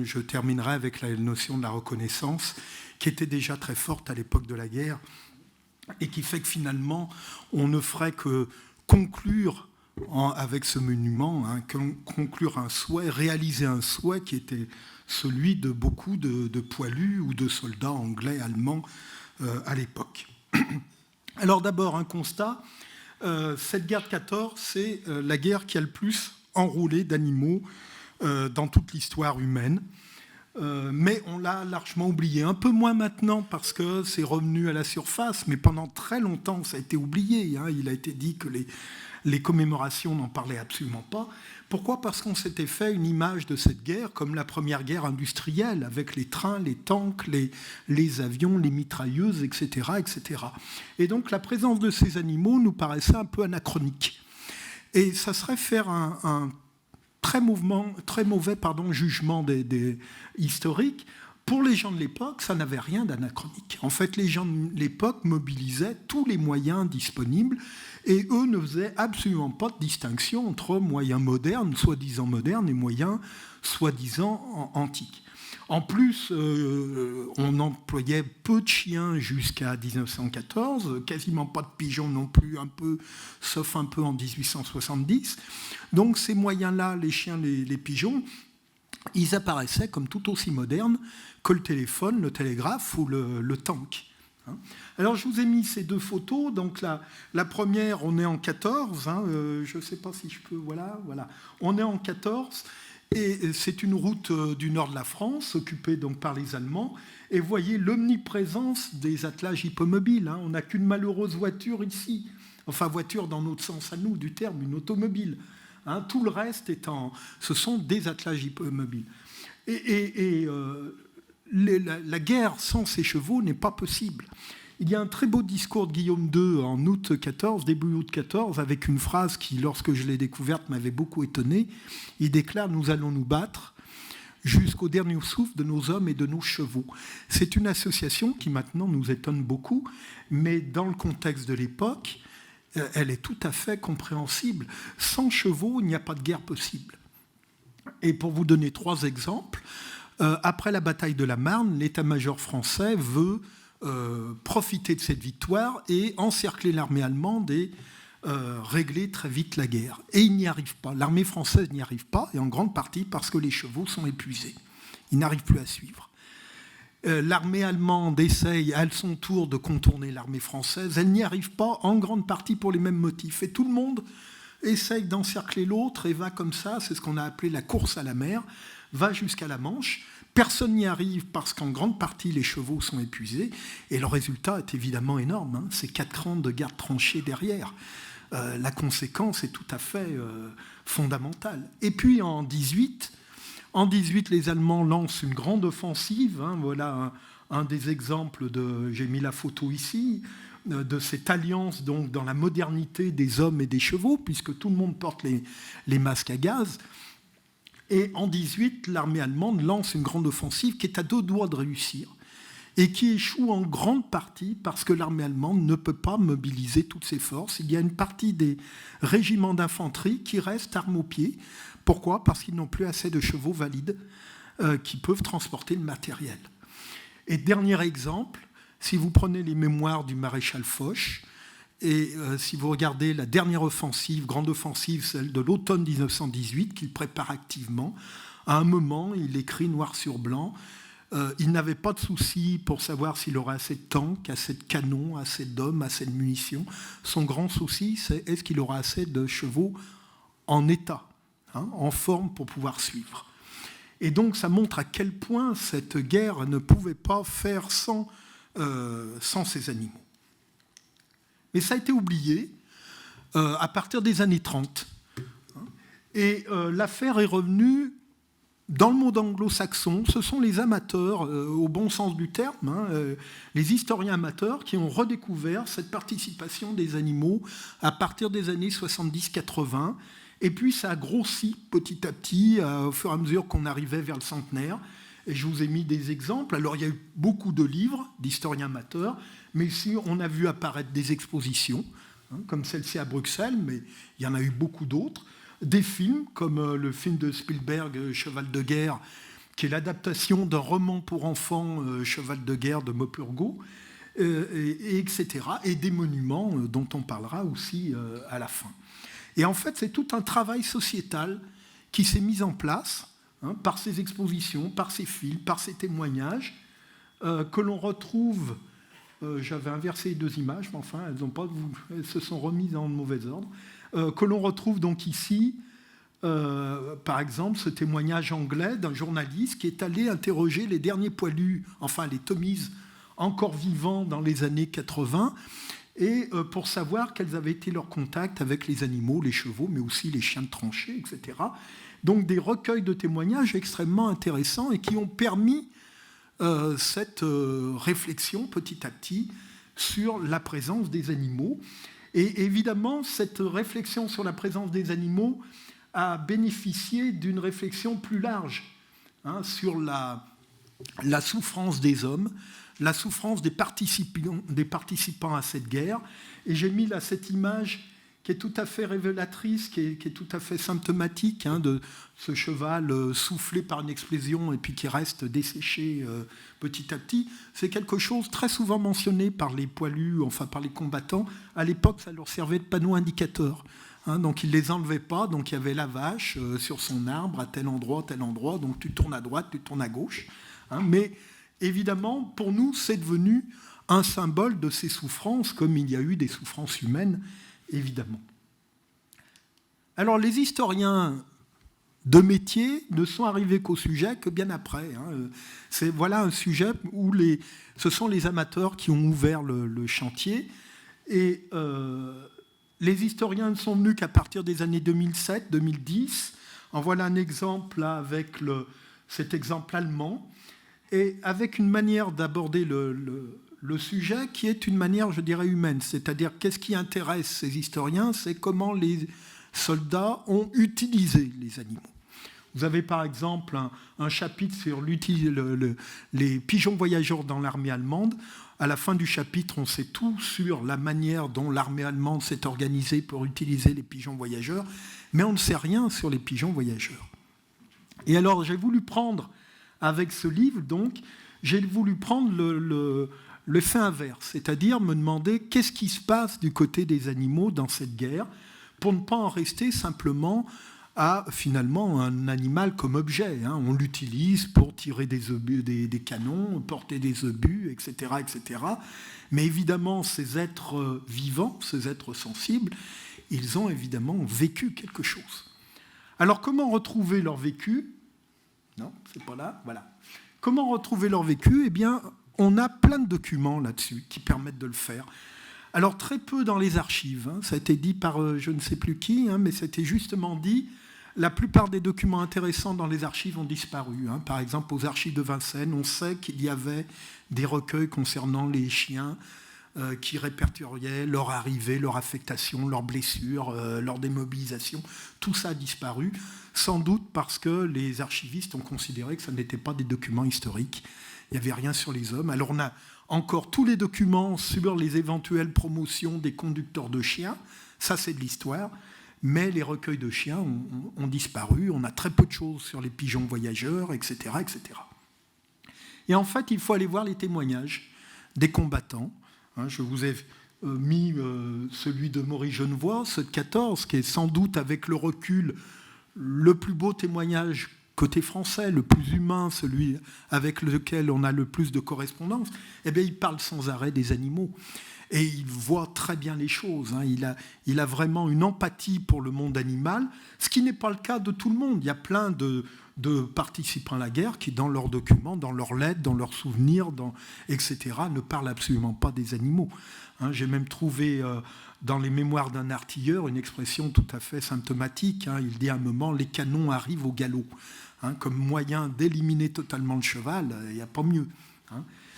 je terminerai avec la notion de la reconnaissance qui était déjà très forte à l'époque de la guerre et qui fait que finalement, on ne ferait que conclure avec ce monument, hein, conclure un souhait, réaliser un souhait qui était celui de beaucoup de poilus ou de soldats anglais, allemands à l'époque. Alors d'abord, un constat, cette guerre de 14, c'est la guerre qui a le plus enrôlé d'animaux dans toute l'histoire humaine. Mais on l'a largement oublié. Un peu moins maintenant parce que c'est revenu à la surface, mais pendant très longtemps, ça a été oublié. Hein. Il a été dit que les commémorations n'en parlaient absolument pas. Pourquoi ? Parce qu'on s'était fait une image de cette guerre comme la première guerre industrielle, avec les trains, les tanks, les avions, les mitrailleuses, etc., etc. Et donc la présence de ces animaux nous paraissait un peu anachronique. Et ça serait faire un très mauvais jugement des historiques. Pour les gens de l'époque, ça n'avait rien d'anachronique. En fait, les gens de l'époque mobilisaient tous les moyens disponibles et eux ne faisaient absolument pas de distinction entre moyens modernes, soi-disant modernes, et moyens soi-disant antiques. En plus, on employait peu de chiens jusqu'à 1914, quasiment pas de pigeons non plus, sauf un peu en 1870. Donc ces moyens-là, les chiens, les pigeons, ils apparaissaient comme tout aussi modernes que le téléphone, le télégraphe ou le tank. Alors je vous ai mis ces 2 photos. Donc la première, on est en 14. Je ne sais pas si je peux. Voilà. On est en 14. Et c'est une route du nord de la France, occupée donc par les Allemands. Et vous voyez l'omniprésence des attelages hippomobiles. On n'a qu'une malheureuse voiture ici. Enfin, voiture dans notre sens à nous du terme, une automobile. Tout le reste ce sont des attelages hippomobiles. La guerre sans ces chevaux n'est pas possible. Il y a un très beau discours de Guillaume II en août 14, début août 14, avec une phrase qui, lorsque je l'ai découverte, m'avait beaucoup étonné. Il déclare « Nous allons nous battre jusqu'au dernier souffle de nos hommes et de nos chevaux ». C'est une association qui maintenant nous étonne beaucoup, mais dans le contexte de l'époque, elle est tout à fait compréhensible. Sans chevaux, il n'y a pas de guerre possible. Et pour vous donner 3 exemples, après la bataille de la Marne, l'état-major français veut profiter de cette victoire et encercler l'armée allemande et régler très vite la guerre. Et il n'y arrive pas. L'armée française n'y arrive pas, et en grande partie parce que les chevaux sont épuisés. Ils n'arrivent plus à suivre. L'armée allemande essaye à son tour de contourner l'armée française. Elle n'y arrive pas, en grande partie pour les mêmes motifs. Et tout le monde essaye d'encercler l'autre et va comme ça, c'est ce qu'on a appelé la course à la mer, va jusqu'à la Manche. Personne n'y arrive parce qu'en grande partie, les chevaux sont épuisés. Et le résultat est évidemment énorme. C'est 4 ans de garde tranchée derrière. La conséquence est tout à fait fondamentale. Et puis en 18, En 18, les Allemands lancent une grande offensive. Voilà un des exemples, j'ai mis la photo ici, de cette alliance donc, dans la modernité des hommes et des chevaux, puisque tout le monde porte les masques à gaz. Et en 18, l'armée allemande lance une grande offensive qui est à 2 doigts de réussir et qui échoue en grande partie parce que l'armée allemande ne peut pas mobiliser toutes ses forces. Il y a une partie des régiments d'infanterie qui restent armes aux pieds. Pourquoi ? Parce qu'ils n'ont plus assez de chevaux valides qui peuvent transporter le matériel. Et dernier exemple, si vous prenez les mémoires du maréchal Foch, et si vous regardez la dernière offensive, grande offensive, celle de l'automne 1918, qu'il prépare activement, à un moment, il écrit noir sur blanc, il n'avait pas de souci pour savoir s'il aurait assez de tanks, assez de canons, assez d'hommes, assez de munitions. Son grand souci, c'est est-ce qu'il aura assez de chevaux en état, en forme pour pouvoir suivre. Et donc ça montre à quel point cette guerre ne pouvait pas faire sans ces animaux. Mais ça a été oublié à partir des années 30. Et l'affaire est revenue dans le monde anglo-saxon. Ce sont les amateurs, au bon sens du terme, les historiens amateurs qui ont redécouvert cette participation des animaux à partir des années 70-80. Et puis ça a grossi petit à petit au fur et à mesure qu'on arrivait vers le centenaire. Et je vous ai mis des exemples. Alors il y a eu beaucoup de livres d'historiens amateurs, mais ici on a vu apparaître des expositions, comme celle-ci à Bruxelles, mais il y en a eu beaucoup d'autres. Des films, comme le film de Spielberg, Cheval de guerre, qui est l'adaptation d'un roman pour enfants, Cheval de guerre de Maupergo, etc. Et des monuments dont on parlera aussi à la fin. Et en fait, c'est tout un travail sociétal qui s'est mis en place par ces expositions, par ces films, par ces témoignages, que l'on retrouve. J'avais inversé les 2 images, mais enfin, elles se sont remises en mauvais ordre. Que l'on retrouve donc ici, par exemple, ce témoignage anglais d'un journaliste qui est allé interroger les derniers poilus, enfin les Tommies encore vivants dans les années 80, et pour savoir quels avaient été leurs contacts avec les animaux, les chevaux, mais aussi les chiens de tranchée, etc. Donc des recueils de témoignages extrêmement intéressants et qui ont permis cette réflexion petit à petit sur la présence des animaux. Et évidemment, cette réflexion sur la présence des animaux a bénéficié d'une réflexion plus large sur la souffrance des hommes, la souffrance des participants à cette guerre. Et j'ai mis là cette image qui est tout à fait révélatrice, qui est tout à fait symptomatique de ce cheval soufflé par une explosion et puis qui reste desséché petit à petit. C'est quelque chose très souvent mentionné par les poilus, enfin par les combattants. À l'époque, ça leur servait de panneau indicateur. Donc ils ne les enlevaient pas, donc il y avait la vache sur son arbre à tel endroit, donc tu tournes à droite, tu tournes à gauche. Mais évidemment, pour nous, c'est devenu un symbole de ces souffrances, comme il y a eu des souffrances humaines, évidemment. Alors, les historiens de métier ne sont arrivés qu'au sujet que bien après. Voilà un sujet où ce sont les amateurs qui ont ouvert le chantier. Et les historiens ne sont venus qu'à partir des années 2007-2010. En voilà un exemple là, avec cet exemple allemand, et avec une manière d'aborder le sujet qui est une manière, je dirais, humaine. C'est-à-dire, qu'est-ce qui intéresse ces historiens ? C'est comment les soldats ont utilisé les animaux. Vous avez par exemple un chapitre sur les pigeons voyageurs dans l'armée allemande. À la fin du chapitre, on sait tout sur la manière dont l'armée allemande s'est organisée pour utiliser les pigeons voyageurs, mais on ne sait rien sur les pigeons voyageurs. Et alors, j'ai voulu prendre, avec ce livre, donc, j'ai voulu prendre le fait inverse, c'est-à-dire me demander qu'est-ce qui se passe du côté des animaux dans cette guerre, pour ne pas en rester simplement à finalement un animal comme objet. On l'utilise pour tirer des obus, des canons, porter des obus, etc., etc. Mais évidemment, ces êtres vivants, ces êtres sensibles, ils ont évidemment vécu quelque chose. Alors, comment retrouver leur vécu ? Non, c'est pas là. Voilà. Comment retrouver leur vécu ? Eh bien, on a plein de documents là-dessus qui permettent de le faire. Alors, très peu dans les archives. Ça a été dit par je ne sais plus qui, mais c'était justement dit. la plupart des documents intéressants dans les archives ont disparu. Par exemple, aux archives de Vincennes, on sait qu'il y avait des recueils concernant les chiens qui répertoriaient leur arrivée, leur affectation, leurs blessures, leur démobilisation. Tout ça a disparu, sans doute parce que les archivistes ont considéré que ça n'était pas des documents historiques. Il n'y avait rien sur les hommes. Alors on a encore tous les documents sur les éventuelles promotions des conducteurs de chiens. Ça, c'est de l'histoire. Mais les recueils de chiens ont disparu. On a très peu de choses sur les pigeons voyageurs, etc., etc. Et en fait, il faut aller voir les témoignages des combattants. Je vous ai mis celui de Maurice Genevoix, ceux de 14, qui est sans doute, avec le recul, le plus beau témoignage côté français, le plus humain, celui avec lequel on a le plus de correspondance. Eh bien, il parle sans arrêt des animaux. Et il voit très bien les choses. Il a vraiment une empathie pour le monde animal, ce qui n'est pas le cas de tout le monde. Il y a plein de participants à la guerre qui, dans leurs documents, dans leurs lettres, dans leurs souvenirs, etc., ne parlent absolument pas des animaux. J'ai même trouvé dans les mémoires d'un artilleur une expression tout à fait symptomatique. Il dit à un moment « les canons arrivent au galop ». Comme moyen d'éliminer totalement le cheval, il n'y a pas mieux.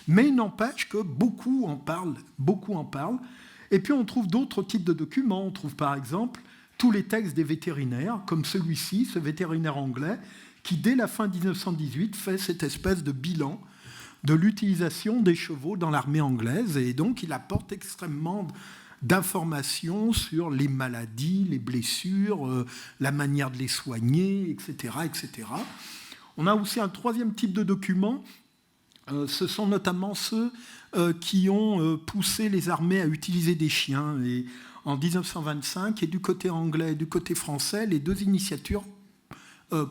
Mais il n'empêche que beaucoup en parlent. Et puis on trouve d'autres types de documents. On trouve par exemple tous les textes des vétérinaires, comme celui-ci, ce vétérinaire anglais, qui dès la fin 1918 fait cette espèce de bilan de l'utilisation des chevaux dans l'armée anglaise. Et donc il apporte extrêmement d'informations sur les maladies, les blessures, la manière de les soigner, etc., etc. On a aussi un troisième type de documents. Ce sont notamment ceux qui ont poussé les armées à utiliser des chiens. Et en 1925, et du côté anglais et du côté français, les deux initiateurs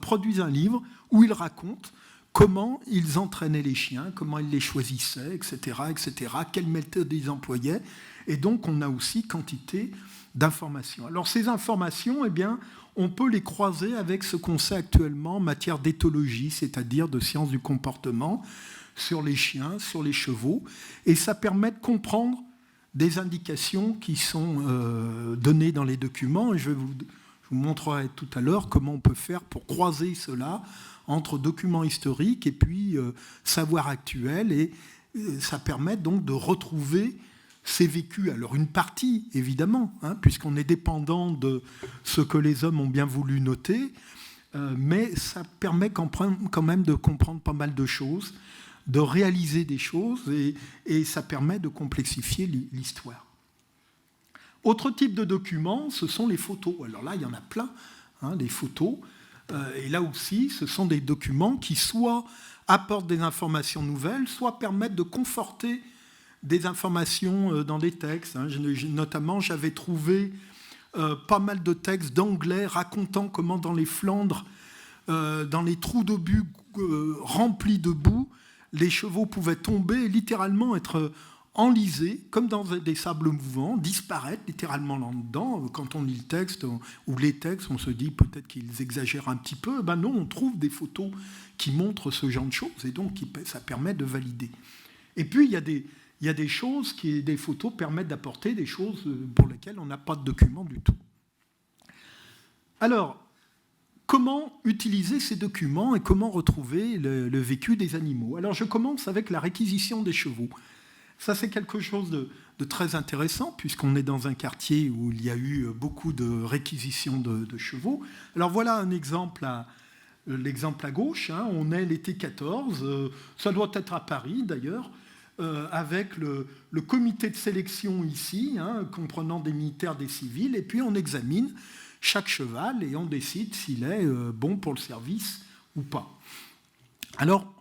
produisent un livre où ils racontent comment ils entraînaient les chiens, comment ils les choisissaient, etc., etc., quelle méthode ils employaient. Et donc, on a aussi quantité d'informations. Alors, ces informations, eh bien, on peut les croiser avec ce qu'on sait actuellement en matière d'éthologie, c'est-à-dire de sciences du comportement, sur les chiens, sur les chevaux, et ça permet de comprendre des indications qui sont données dans les documents, et je vous montrerai tout à l'heure comment on peut faire pour croiser cela entre documents historiques et puis savoir actuel, et ça permet donc de retrouver ces vécus. Alors une partie, évidemment, puisqu'on est dépendant de ce que les hommes ont bien voulu noter, mais ça permet quand même de comprendre pas mal de choses, de réaliser des choses, et ça permet de complexifier l'histoire. Autre type de documents, ce sont les photos. Alors là, il y en a plein, des photos. Et là aussi, ce sont des documents qui soit apportent des informations nouvelles, soit permettent de conforter des informations dans des textes. Notamment, j'avais trouvé pas mal de textes d'anglais racontant comment dans les Flandres, dans les trous d'obus remplis de boue, les chevaux pouvaient tomber et littéralement être enlisés, comme dans des sables mouvants, disparaître littéralement là-dedans. Quand on lit le texte, ou les textes, on se dit peut-être qu'ils exagèrent un petit peu. Ben non, on trouve des photos qui montrent ce genre de choses, et donc ça permet de valider. Et puis, il y a des choses, des photos permettent d'apporter des choses pour lesquelles on n'a pas de document du tout. Alors, comment utiliser ces documents et comment retrouver le vécu des animaux? Alors, je commence avec la réquisition des chevaux. Ça, c'est quelque chose de très intéressant, puisqu'on est dans un quartier où il y a eu beaucoup de réquisitions de chevaux. Alors, voilà un exemple l'exemple à gauche. On est l'été 14, ça doit être à Paris d'ailleurs, avec le comité de sélection ici, comprenant des militaires, des civils, et puis on examine chaque cheval et on décide s'il est bon pour le service ou pas. Alors,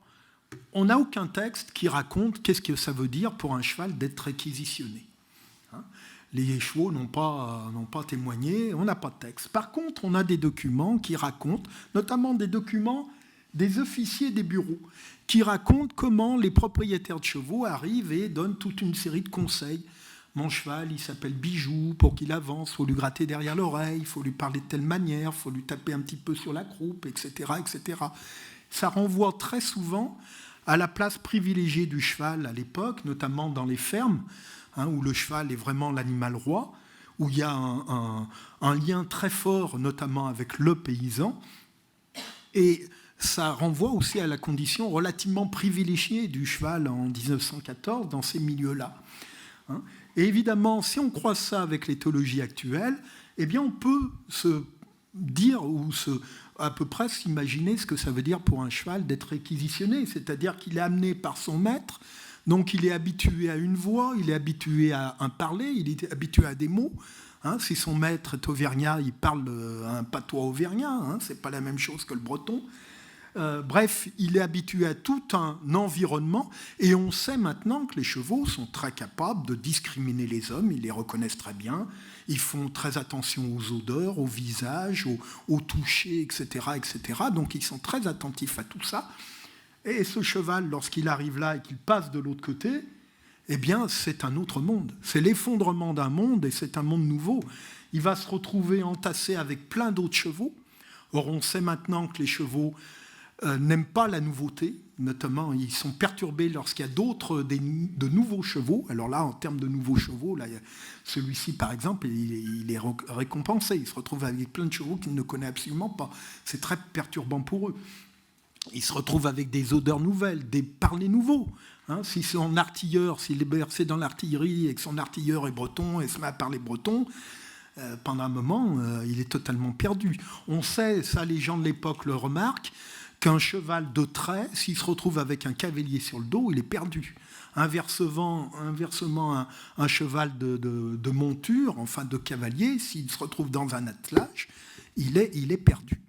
on n'a aucun texte qui raconte qu'est-ce que ça veut dire pour un cheval d'être réquisitionné. Les chevaux n'ont pas témoigné, on n'a pas de texte. Par contre, on a des documents qui racontent, notamment des documents des officiers des bureaux, qui racontent comment les propriétaires de chevaux arrivent et donnent toute une série de conseils. Mon cheval, il s'appelle Bijou, pour qu'il avance, il faut lui gratter derrière l'oreille, il faut lui parler de telle manière, il faut lui taper un petit peu sur la croupe, etc., etc. Ça renvoie très souvent à la place privilégiée du cheval à l'époque, notamment dans les fermes, où le cheval est vraiment l'animal roi, où il y a un lien très fort, notamment avec le paysan. Et ça renvoie aussi à la condition relativement privilégiée du cheval en 1914 dans ces milieux-là. Et évidemment, si on croise ça avec l'éthologie actuelle, eh bien on peut se dire ou à peu près s'imaginer ce que ça veut dire pour un cheval d'être réquisitionné, c'est-à-dire qu'il est amené par son maître, donc il est habitué à une voix, il est habitué à un parler, il est habitué à des mots. Si son maître est auvergnat, il parle un patois auvergnat, c'est pas la même chose que le breton. Bref, il est habitué à tout un environnement et on sait maintenant que les chevaux sont très capables de discriminer les hommes, ils les reconnaissent très bien, ils font très attention aux odeurs, au visage, au toucher, etc., etc. Donc ils sont très attentifs à tout ça. Et ce cheval, lorsqu'il arrive là et qu'il passe de l'autre côté, eh bien c'est un autre monde. C'est l'effondrement d'un monde et c'est un monde nouveau. Il va se retrouver entassé avec plein d'autres chevaux. Or on sait maintenant que les chevaux n'aiment pas la nouveauté, notamment ils sont perturbés lorsqu'il y a de nouveaux chevaux. Alors là, en termes de nouveaux chevaux, là, celui-ci par exemple, il est récompensé, il se retrouve avec plein de chevaux qu'il ne connaît absolument pas. C'est très perturbant pour eux. Il se retrouve avec des odeurs nouvelles, des parlers nouveaux. Si son artilleur, s'il est bercé dans l'artillerie et que son artilleur est breton et se met à parler breton, pendant un moment, il est totalement perdu. On sait, ça les gens de l'époque le remarquent, qu'un cheval de trait, s'il se retrouve avec un cavalier sur le dos, il est perdu. Inversement, un cheval de monture, enfin de cavalier, s'il se retrouve dans un attelage, il est perdu.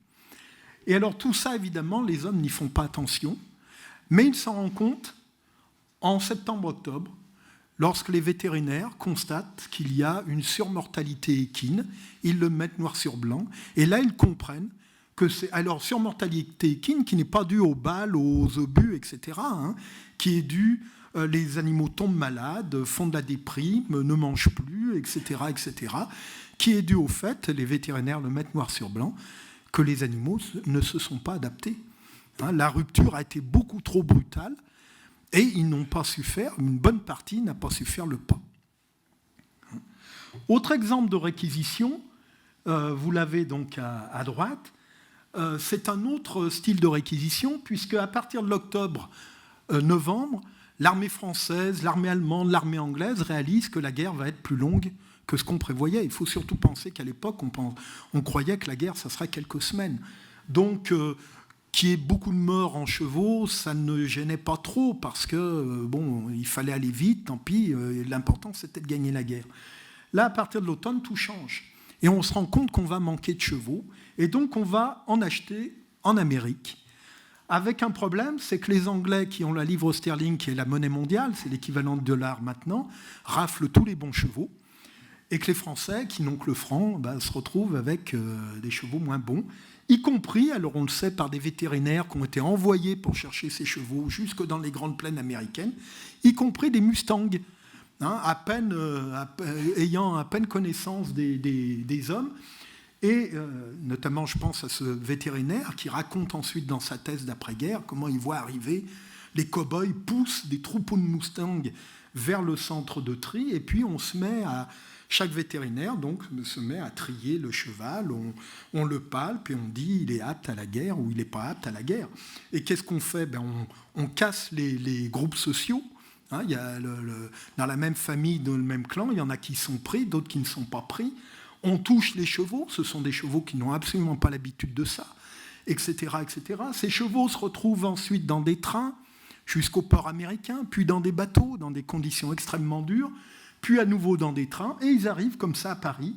Et alors tout ça, évidemment, les hommes n'y font pas attention, mais ils s'en rendent compte en septembre-octobre, lorsque les vétérinaires constatent qu'il y a une surmortalité équine, ils le mettent noir sur blanc, et là ils comprennent que c'est alors surmortalité équine qui n'est pas due aux balles, aux obus, etc., qui est due, les animaux tombent malades, font de la déprime, ne mangent plus, etc., etc., qui est due au fait, les vétérinaires le mettent noir sur blanc, que les animaux ne se sont pas adaptés. La rupture a été beaucoup trop brutale et ils n'ont pas su faire, une bonne partie n'a pas su faire le pas. Autre exemple de réquisition, vous l'avez donc à droite, c'est un autre style de réquisition, puisque à partir de l'octobre-novembre, l'armée française, l'armée allemande, l'armée anglaise réalisent que la guerre va être plus longue que ce qu'on prévoyait. Il faut surtout penser qu'à l'époque, on croyait que la guerre, ça serait quelques semaines. Donc, qu'il y ait beaucoup de morts en chevaux, ça ne gênait pas trop, parce que, il fallait aller vite, tant pis, l'important, c'était de gagner la guerre. Là, à partir de l'automne, tout change. Et on se rend compte qu'on va manquer de chevaux, et donc on va en acheter en Amérique. Avec un problème, c'est que les Anglais qui ont la livre sterling, qui est la monnaie mondiale, c'est l'équivalent de dollar maintenant, raflent tous les bons chevaux, et que les Français, qui n'ont que le franc, se retrouvent avec des chevaux moins bons, y compris, alors on le sait, par des vétérinaires qui ont été envoyés pour chercher ces chevaux jusque dans les grandes plaines américaines, y compris des Mustangs, ayant à peine connaissance des hommes. Et notamment, je pense à ce vétérinaire qui raconte ensuite dans sa thèse d'après-guerre comment il voit arriver les cow-boys poussent des troupeaux de Mustangs vers le centre de tri, et puis chaque vétérinaire donc se met à trier le cheval, on le palpe et on dit il est apte à la guerre ou il n'est pas apte à la guerre. Et qu'est-ce qu'on fait ? On casse les groupes sociaux. Il y a dans la même famille, dans le même clan, il y en a qui sont pris, d'autres qui ne sont pas pris. On touche les chevaux, ce sont des chevaux qui n'ont absolument pas l'habitude de ça, etc., etc. Ces chevaux se retrouvent ensuite dans des trains jusqu'au port américain, puis dans des bateaux, dans des conditions extrêmement dures, puis à nouveau dans des trains, et ils arrivent comme ça à Paris.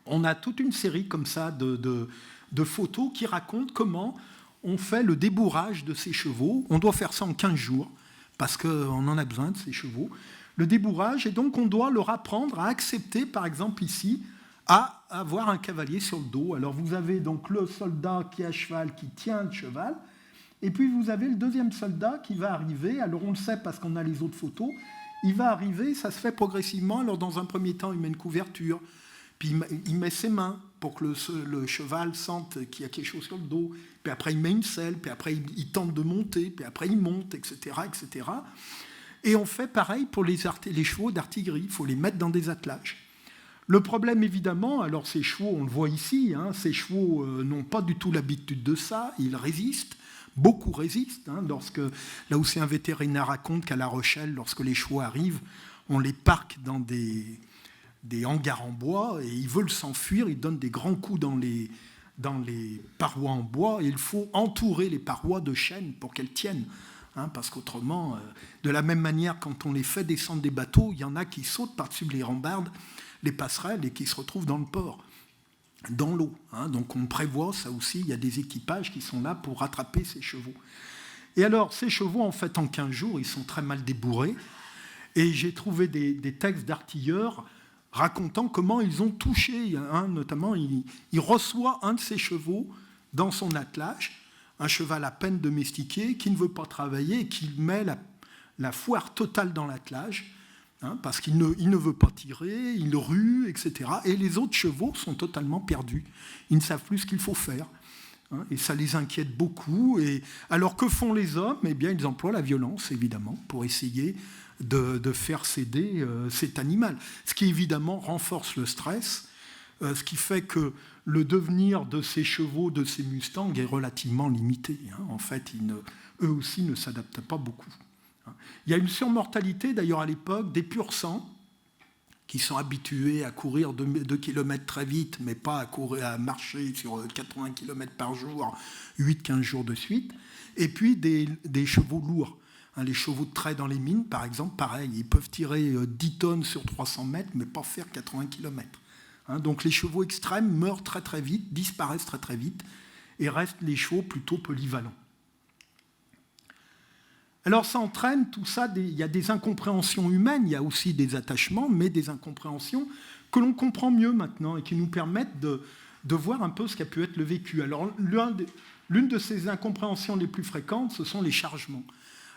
On a toute une série comme ça de photos qui racontent comment on fait le débourrage de ces chevaux. On doit faire ça en 15 jours, parce qu'on en a besoin de ces chevaux. Le débourrage, et donc on doit leur apprendre à accepter, par exemple ici, à avoir un cavalier sur le dos. Alors vous avez donc le soldat qui est à cheval, qui tient le cheval, et puis vous avez le deuxième soldat qui va arriver, alors on le sait parce qu'on a les autres photos, il va arriver, ça se fait progressivement, alors dans un premier temps il met une couverture, puis il met ses mains pour que le cheval sente qu'il y a quelque chose sur le dos, puis après il met une selle, puis après il tente de monter, puis après il monte, etc., etc. Et on fait pareil pour les chevaux d'artillerie, il faut les mettre dans des attelages. Le problème, évidemment, alors ces chevaux, on le voit ici, hein, ces chevaux n'ont pas du tout l'habitude de ça, ils résistent, beaucoup résistent. Hein, là aussi, un vétérinaire raconte qu'à La Rochelle, lorsque les chevaux arrivent, on les parque dans des hangars en bois et ils veulent s'enfuir, ils donnent des grands coups dans les parois en bois et il faut entourer les parois de chaînes pour qu'elles tiennent. Hein, parce qu'autrement, de la même manière, quand on les fait descendre des bateaux, il y en a qui sautent par-dessus les rambardes, les passerelles et qui se retrouvent dans le port, dans l'eau. Hein. Donc on prévoit ça aussi, il y a des équipages qui sont là pour rattraper ces chevaux. Et alors, ces chevaux, en fait, en 15 jours, ils sont très mal débourrés. Et j'ai trouvé des textes d'artilleurs racontant comment ils ont touché. Hein, notamment, il reçoit un de ses chevaux dans son attelage, un cheval à peine domestiqué, qui ne veut pas travailler, et qui met la foire totale dans l'attelage, hein, parce qu'il ne veut pas tirer, il rue, etc. Et les autres chevaux sont totalement perdus. Ils ne savent plus ce qu'il faut faire. Hein, et ça les inquiète beaucoup. Et alors, que font les hommes ? Eh bien, ils emploient la violence, évidemment, pour essayer de faire céder cet animal. Ce qui, évidemment, renforce le stress, ce qui fait que le devenir de ces chevaux, de ces mustangs, est relativement limité. Hein. En fait, eux aussi ne s'adaptent pas beaucoup. Hein. Il y a une surmortalité, d'ailleurs, à l'époque, des pur sang, qui sont habitués à courir 2 km très vite, mais pas à marcher sur 80 km par jour, 8-15 jours de suite, et puis des chevaux lourds. Les chevaux de trait dans les mines, par exemple, pareil, ils peuvent tirer 10 tonnes sur 300 mètres, mais pas faire 80 km. Donc les chevaux extrêmes meurent très très vite, disparaissent très très vite, et restent les chevaux plutôt polyvalents. Alors ça entraîne tout ça, il y a des incompréhensions humaines, il y a aussi des attachements, mais des incompréhensions que l'on comprend mieux maintenant et qui nous permettent de voir un peu ce qu'a pu être le vécu. Alors l'une de ces incompréhensions les plus fréquentes, ce sont les chargements.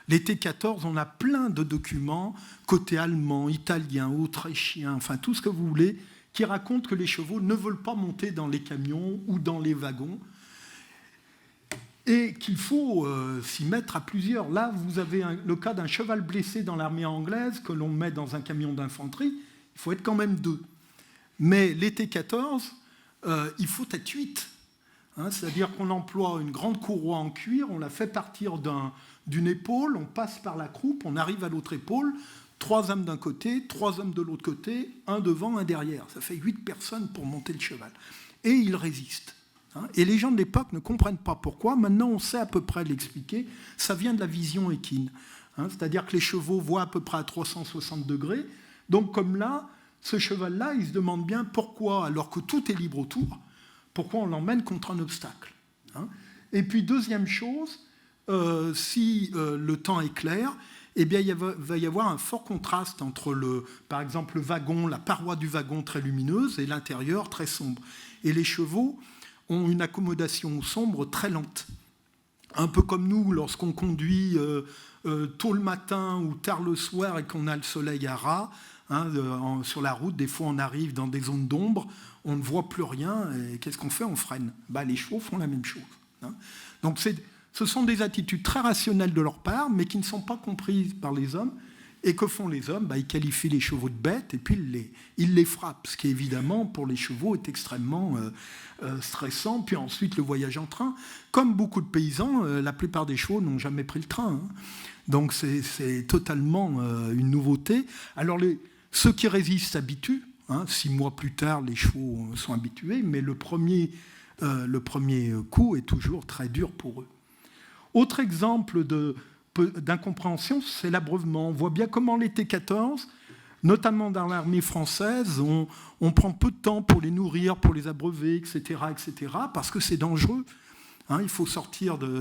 Les T14, on a plein de documents, côté allemand, italien, autrichien, enfin tout ce que vous voulez, qui racontent que les chevaux ne veulent pas monter dans les camions ou dans les wagons et qu'il faut s'y mettre à plusieurs. Là, vous avez le cas d'un cheval blessé dans l'armée anglaise que l'on met dans un camion d'infanterie. Il faut être quand même 2. Mais les T14, il faut être 8. Hein, c'est-à-dire qu'on emploie une grande courroie en cuir, on la fait partir d'une épaule, on passe par la croupe, on arrive à l'autre épaule, 3 hommes d'un côté, 3 hommes de l'autre côté, un devant, un derrière. Ça fait 8 personnes pour monter le cheval. Et ils résistent. Hein. Et les gens de l'époque ne comprennent pas pourquoi. Maintenant, on sait à peu près l'expliquer. Ça vient de la vision équine. Hein. C'est-à-dire que les chevaux voient à peu près à 360 degrés. Donc, comme là, ce cheval-là, il se demande bien pourquoi, alors que tout est libre autour, pourquoi on l'emmène contre un obstacle. Hein. Et puis, deuxième chose, si le temps est clair, eh bien, il va y avoir un fort contraste entre, par exemple, le wagon, la paroi du wagon très lumineuse et l'intérieur très sombre. Et les chevaux ont une accommodation au sombre très lente. Un peu comme nous, lorsqu'on conduit tôt le matin ou tard le soir et qu'on a le soleil à ras, hein, sur la route, des fois on arrive dans des zones d'ombre, on ne voit plus rien, et qu'est-ce qu'on fait ? On freine. Les chevaux font la même chose. Hein. Donc ce sont des attitudes très rationnelles de leur part, mais qui ne sont pas comprises par les hommes. Et que font les hommes ? Ils qualifient les chevaux de bêtes et puis ils les frappent, ce qui évidemment pour les chevaux est extrêmement stressant. Puis ensuite le voyage en train. Comme beaucoup de paysans, la plupart des chevaux n'ont jamais pris le train. Hein. Donc c'est totalement une nouveauté. Alors ceux qui résistent s'habituent. Hein. 6 mois plus tard, les chevaux sont habitués, mais le premier coup est toujours très dur pour eux. Autre exemple d'incompréhension, c'est l'abreuvement. On voit bien comment les T14, notamment dans l'armée française, on prend peu de temps pour les nourrir, pour les abreuver, etc., parce que c'est dangereux. Hein, il faut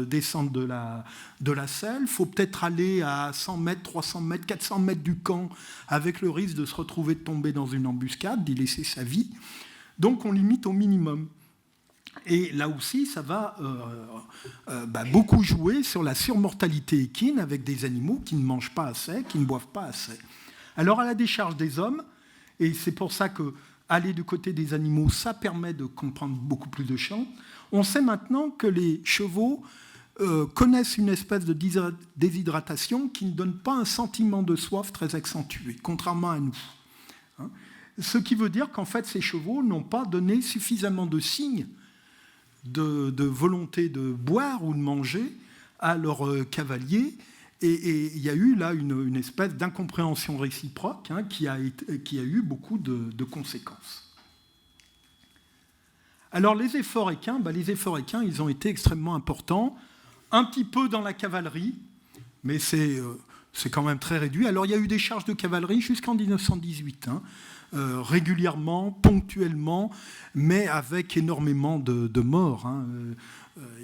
descendre de la selle, il faut peut-être aller à 100 mètres, 300 mètres, 400 mètres du camp, avec le risque de se retrouver de tomber dans une embuscade, d'y laisser sa vie. Donc on limite au minimum. Et là aussi, ça va beaucoup jouer sur la surmortalité équine avec des animaux qui ne mangent pas assez, qui ne boivent pas assez. Alors, à la décharge des hommes, et c'est pour ça qu'aller du côté des animaux, ça permet de comprendre beaucoup plus de choses, on sait maintenant que les chevaux connaissent une espèce de déshydratation qui ne donne pas un sentiment de soif très accentué, contrairement à nous. Hein. ce qui veut dire qu'en fait, ces chevaux n'ont pas donné suffisamment de signes de volonté de boire ou de manger à leurs cavaliers. Et il y a eu là une espèce d'incompréhension réciproque qui a eu beaucoup de conséquences. Alors les efforts équins, ils ont été extrêmement importants, un petit peu dans la cavalerie, mais c'est quand même très réduit. Alors il y a eu des charges de cavalerie jusqu'en 1918, régulièrement, ponctuellement, mais avec énormément de morts,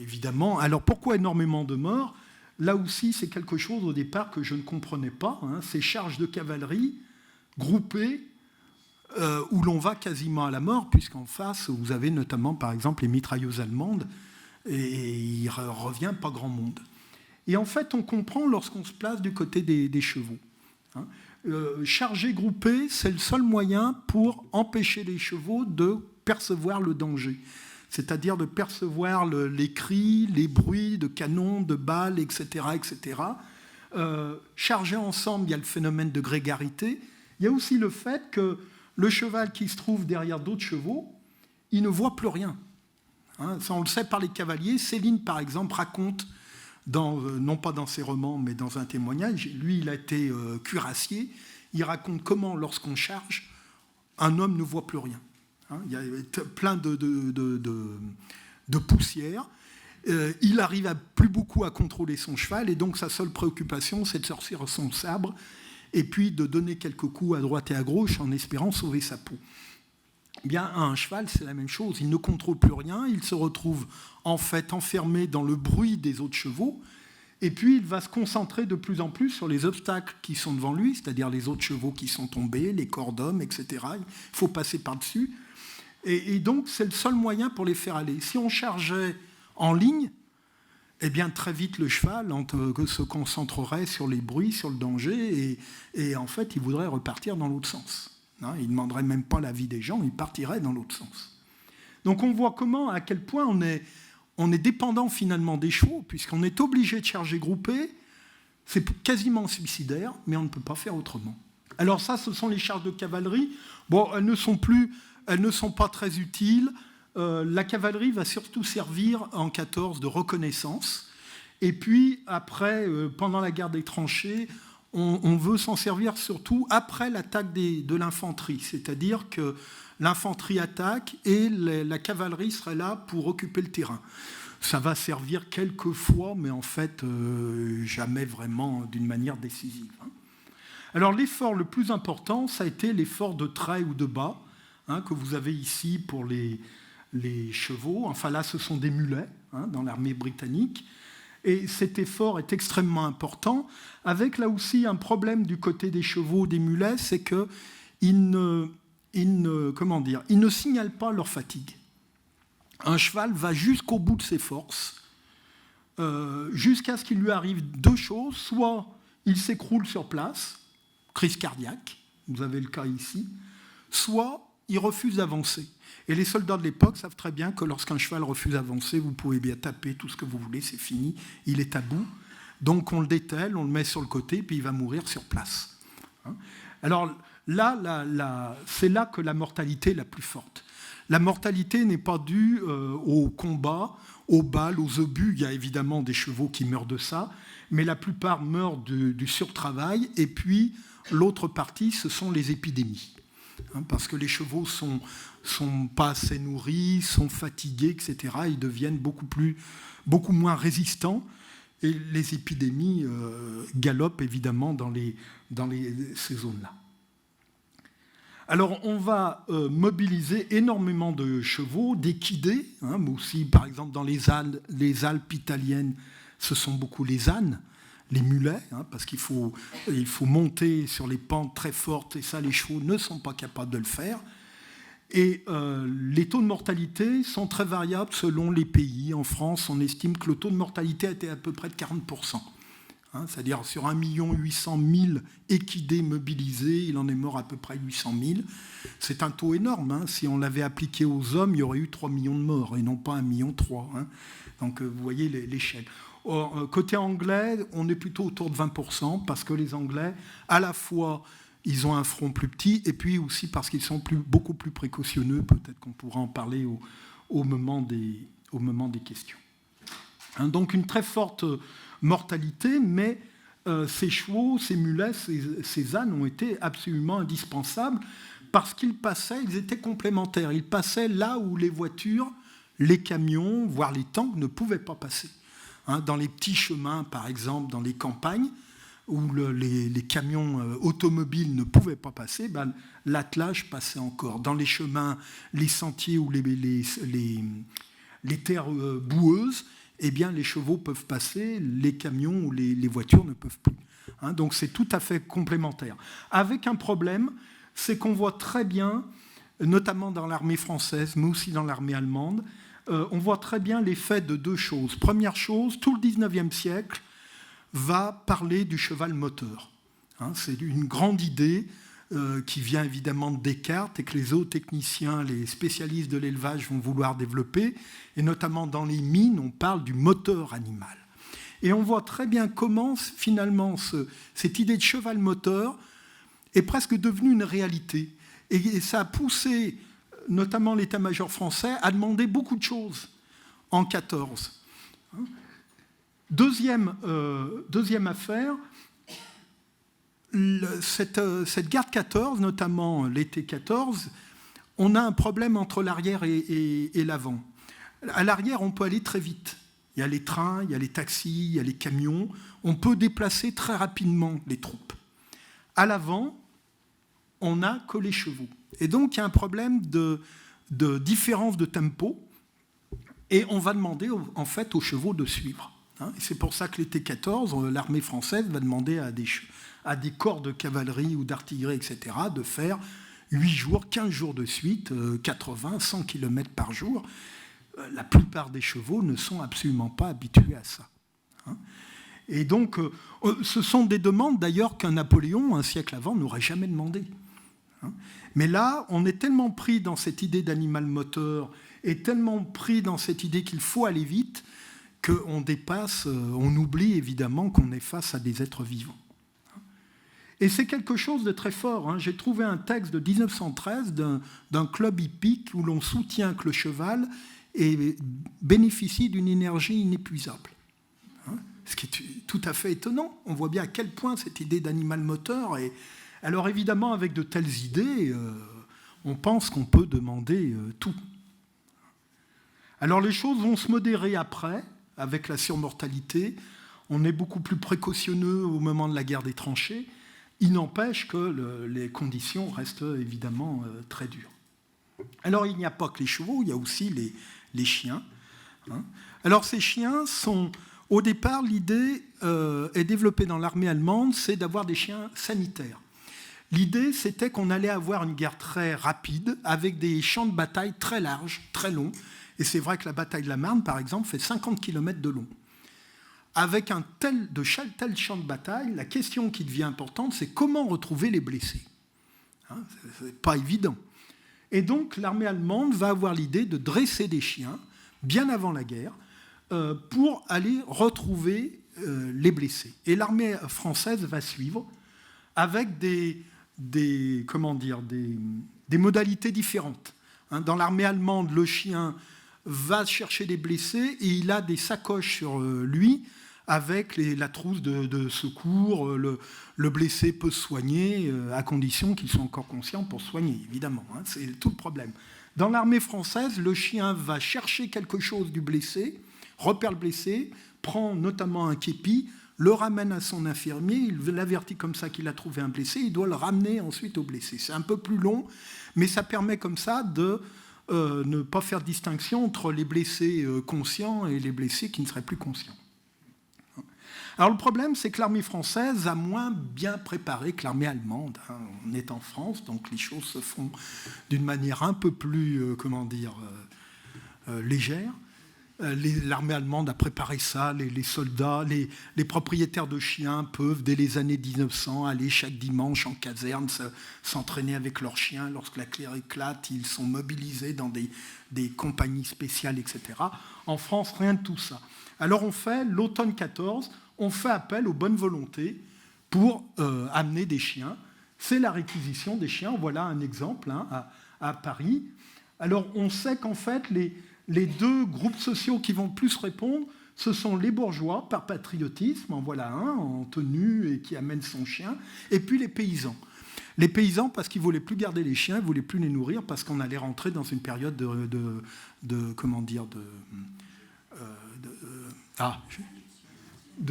évidemment. Alors pourquoi énormément de morts ? Là aussi, c'est quelque chose au départ que je ne comprenais pas. Ces charges de cavalerie groupées où l'on va quasiment à la mort, puisqu'en face, vous avez notamment, par exemple, les mitrailleuses allemandes, et il revient pas grand monde. Et en fait, on comprend lorsqu'on se place du côté des chevaux. Charger groupé, c'est le seul moyen pour empêcher les chevaux de percevoir le danger. C'est-à-dire de percevoir les cris, les bruits de canons, de balles, etc. etc. Charger ensemble, il y a le phénomène de grégarité. Il y a aussi le fait que le cheval qui se trouve derrière d'autres chevaux, il ne voit plus rien. Ça, on le sait par les cavaliers. Céline, par exemple, raconte, non pas dans ses romans, mais dans un témoignage, lui, il a été cuirassier, il raconte comment, lorsqu'on charge, un homme ne voit plus rien. Il y a plein de poussière. Il arrive plus beaucoup à contrôler son cheval, et donc sa seule préoccupation, c'est de sortir son sabre et puis de donner quelques coups à droite et à gauche en espérant sauver sa peau. Bien, un cheval, c'est la même chose. Il ne contrôle plus rien, il se retrouve en fait enfermé dans le bruit des autres chevaux, et puis il va se concentrer de plus en plus sur les obstacles qui sont devant lui, c'est-à-dire les autres chevaux qui sont tombés, les corps d'hommes, etc. Il faut passer par-dessus. Et donc, c'est le seul moyen pour les faire aller. Si on chargeait en ligne, eh bien, très vite, le cheval se concentrerait sur les bruits, sur le danger, et en fait, il voudrait repartir dans l'autre sens. Il ne demanderait même pas l'avis des gens, il partirait dans l'autre sens. Donc, on voit à quel point on est dépendant finalement des chevaux, puisqu'on est obligé de charger groupé. C'est quasiment suicidaire, mais on ne peut pas faire autrement. Alors ça, ce sont les charges de cavalerie. Bon, elles ne sont pas très utiles. La cavalerie va surtout servir en 14 de reconnaissance. Et puis après, pendant la guerre des tranchées, on veut s'en servir surtout après l'attaque de l'infanterie. C'est-à-dire que l'infanterie attaque et la cavalerie serait là pour occuper le terrain. Ça va servir quelques fois, mais en fait, jamais vraiment d'une manière décisive. Alors l'effort le plus important, ça a été l'effort de trait ou de bas, que vous avez ici pour les chevaux. Enfin là, ce sont des mulets dans l'armée britannique. Et cet effort est extrêmement important, avec là aussi un problème du côté des chevaux, des mulets, c'est qu'ils ne signalent pas leur fatigue. Un cheval va jusqu'au bout de ses forces, jusqu'à ce qu'il lui arrive deux choses. Soit il s'écroule sur place, crise cardiaque, vous avez le cas ici, soit il refuse d'avancer. Et les soldats de l'époque savent très bien que lorsqu'un cheval refuse d'avancer, vous pouvez bien taper tout ce que vous voulez, c'est fini, il est à bout. Donc on le dételle, on le met sur le côté, puis il va mourir sur place. Alors là, c'est là que la mortalité est la plus forte. La mortalité n'est pas due au combat, aux balles, aux obus. Il y a évidemment des chevaux qui meurent de ça, mais la plupart meurent du surtravail. Et puis l'autre partie, ce sont les épidémies. Parce que les chevaux sont pas assez nourris, sont fatigués, etc. Ils deviennent beaucoup moins résistants. Et les épidémies galopent évidemment dans ces zones-là. Alors, on va mobiliser énormément de chevaux, d'équidés, mais aussi, par exemple, dans les Alpes italiennes, ce sont beaucoup les ânes, les mulets, parce qu'il faut monter sur les pentes très fortes, et ça, les chevaux ne sont pas capables de le faire. Et les taux de mortalité sont très variables selon les pays. En France, on estime que le taux de mortalité était à peu près de 40%. C'est-à-dire sur 1 800 000 équidés mobilisés, il en est mort à peu près 800 000. C'est un taux énorme. Si on l'avait appliqué aux hommes, il y aurait eu 3 millions de morts et non pas 1,3 million. Donc vous voyez l'échelle. Côté anglais, on est plutôt autour de 20% parce que les Anglais, à la fois, ils ont un front plus petit, et puis aussi parce qu'ils sont beaucoup plus précautionneux. Peut-être qu'on pourra en parler au moment des questions. Hein, donc une très forte mortalité, mais ces chevaux, ces mulets, ces ânes ont été absolument indispensables parce qu'ils étaient complémentaires. Ils passaient là où les voitures, les camions, voire les tanks ne pouvaient pas passer. Hein, dans les petits chemins, par exemple, dans les campagnes, où les camions automobiles ne pouvaient pas passer, l'attelage passait encore. Dans les chemins, les sentiers ou les terres boueuses, eh bien, les chevaux peuvent passer, les camions ou les voitures ne peuvent plus. Hein, donc c'est tout à fait complémentaire. Avec un problème, c'est qu'on voit très bien, notamment dans l'armée française, mais aussi dans l'armée allemande, on voit très bien l'effet de deux choses. Première chose, tout le 19e siècle va parler du cheval moteur. Hein, c'est une grande idée qui vient évidemment de Descartes et que les zootechniciens, les spécialistes de l'élevage vont vouloir développer. Et notamment dans les mines, on parle du moteur animal. Et on voit très bien comment finalement cette idée de cheval moteur est presque devenue une réalité. Et ça a poussé notamment l'état-major français à demander beaucoup de choses en 14. Deuxième affaire, cette guerre de 14, notamment l'été 14, on a un problème entre l'arrière et l'avant. À l'arrière, on peut aller très vite. Il y a les trains, il y a les taxis, il y a les camions. On peut déplacer très rapidement les troupes. À l'avant, on n'a que les chevaux. Et donc, il y a un problème de différence de tempo. Et on va demander, en fait, aux chevaux de suivre. Et c'est pour ça que l'été 14, l'armée française va demander à des corps de cavalerie ou d'artillerie, etc., de faire 8 jours, 15 jours de suite, 80, 100 km par jour. La plupart des chevaux ne sont absolument pas habitués à ça. Et donc, ce sont des demandes, d'ailleurs, qu'un Napoléon, un siècle avant, n'aurait jamais demandé. Mais là, on est tellement pris dans cette idée d'animal moteur et tellement pris dans cette idée qu'il faut aller vite qu'on dépasse, on oublie évidemment qu'on est face à des êtres vivants. Et c'est quelque chose de très fort. J'ai trouvé un texte de 1913 d'un club hippique où l'on soutient que le cheval bénéficie d'une énergie inépuisable. Ce qui est tout à fait étonnant. On voit bien à quel point cette idée d'animal moteur est... Alors évidemment, avec de telles idées, on pense qu'on peut demander tout. Alors les choses vont se modérer après, avec la surmortalité. On est beaucoup plus précautionneux au moment de la guerre des tranchées. Il n'empêche que les conditions restent évidemment très dures. Alors il n'y a pas que les chevaux, il y a aussi les chiens. Alors ces chiens sont... Au départ, l'idée est développée dans l'armée allemande, c'est d'avoir des chiens sanitaires. L'idée, c'était qu'on allait avoir une guerre très rapide, avec des champs de bataille très larges, très longs. Et c'est vrai que la bataille de la Marne, par exemple, fait 50 km de long. Avec un tel champ de bataille, la question qui devient importante, c'est comment retrouver les blessés. C'est pas évident. Et donc, l'armée allemande va avoir l'idée de dresser des chiens, bien avant la guerre, pour aller retrouver les blessés. Et l'armée française va suivre avec des modalités différentes. Dans l'armée allemande, le chien va chercher des blessés et il a des sacoches sur lui avec la trousse de secours. Le blessé peut se soigner à condition qu'il soit encore conscient pour soigner, évidemment. C'est tout le problème. Dans l'armée française, le chien va chercher quelque chose du blessé, repère le blessé, prend notamment un képi, le ramène à son infirmier, il l'avertit comme ça qu'il a trouvé un blessé, il doit le ramener ensuite au blessé. C'est un peu plus long, mais ça permet comme ça de ne pas faire de distinction entre les blessés conscients et les blessés qui ne seraient plus conscients. Alors le problème, c'est que l'armée française a moins bien préparé que l'armée allemande. On est en France, donc les choses se font d'une manière un peu plus, légère. L'armée allemande a préparé ça, les soldats, les propriétaires de chiens peuvent, dès les années 1900, aller chaque dimanche en caserne, s'entraîner avec leurs chiens. Lorsque la guerre éclate, ils sont mobilisés dans des compagnies spéciales, etc. En France, rien de tout ça. Alors on fait, l'automne 14, on fait appel aux bonnes volontés pour amener des chiens. c'est la réquisition des chiens. Voilà un exemple à Paris. Alors, on sait qu'en fait, les deux groupes sociaux qui vont plus répondre, ce sont les bourgeois, par patriotisme, en voilà un, en tenue et qui amène son chien, et puis les paysans. Les paysans, parce qu'ils ne voulaient plus garder les chiens, ils ne voulaient plus les nourrir, parce qu'on allait rentrer dans une période de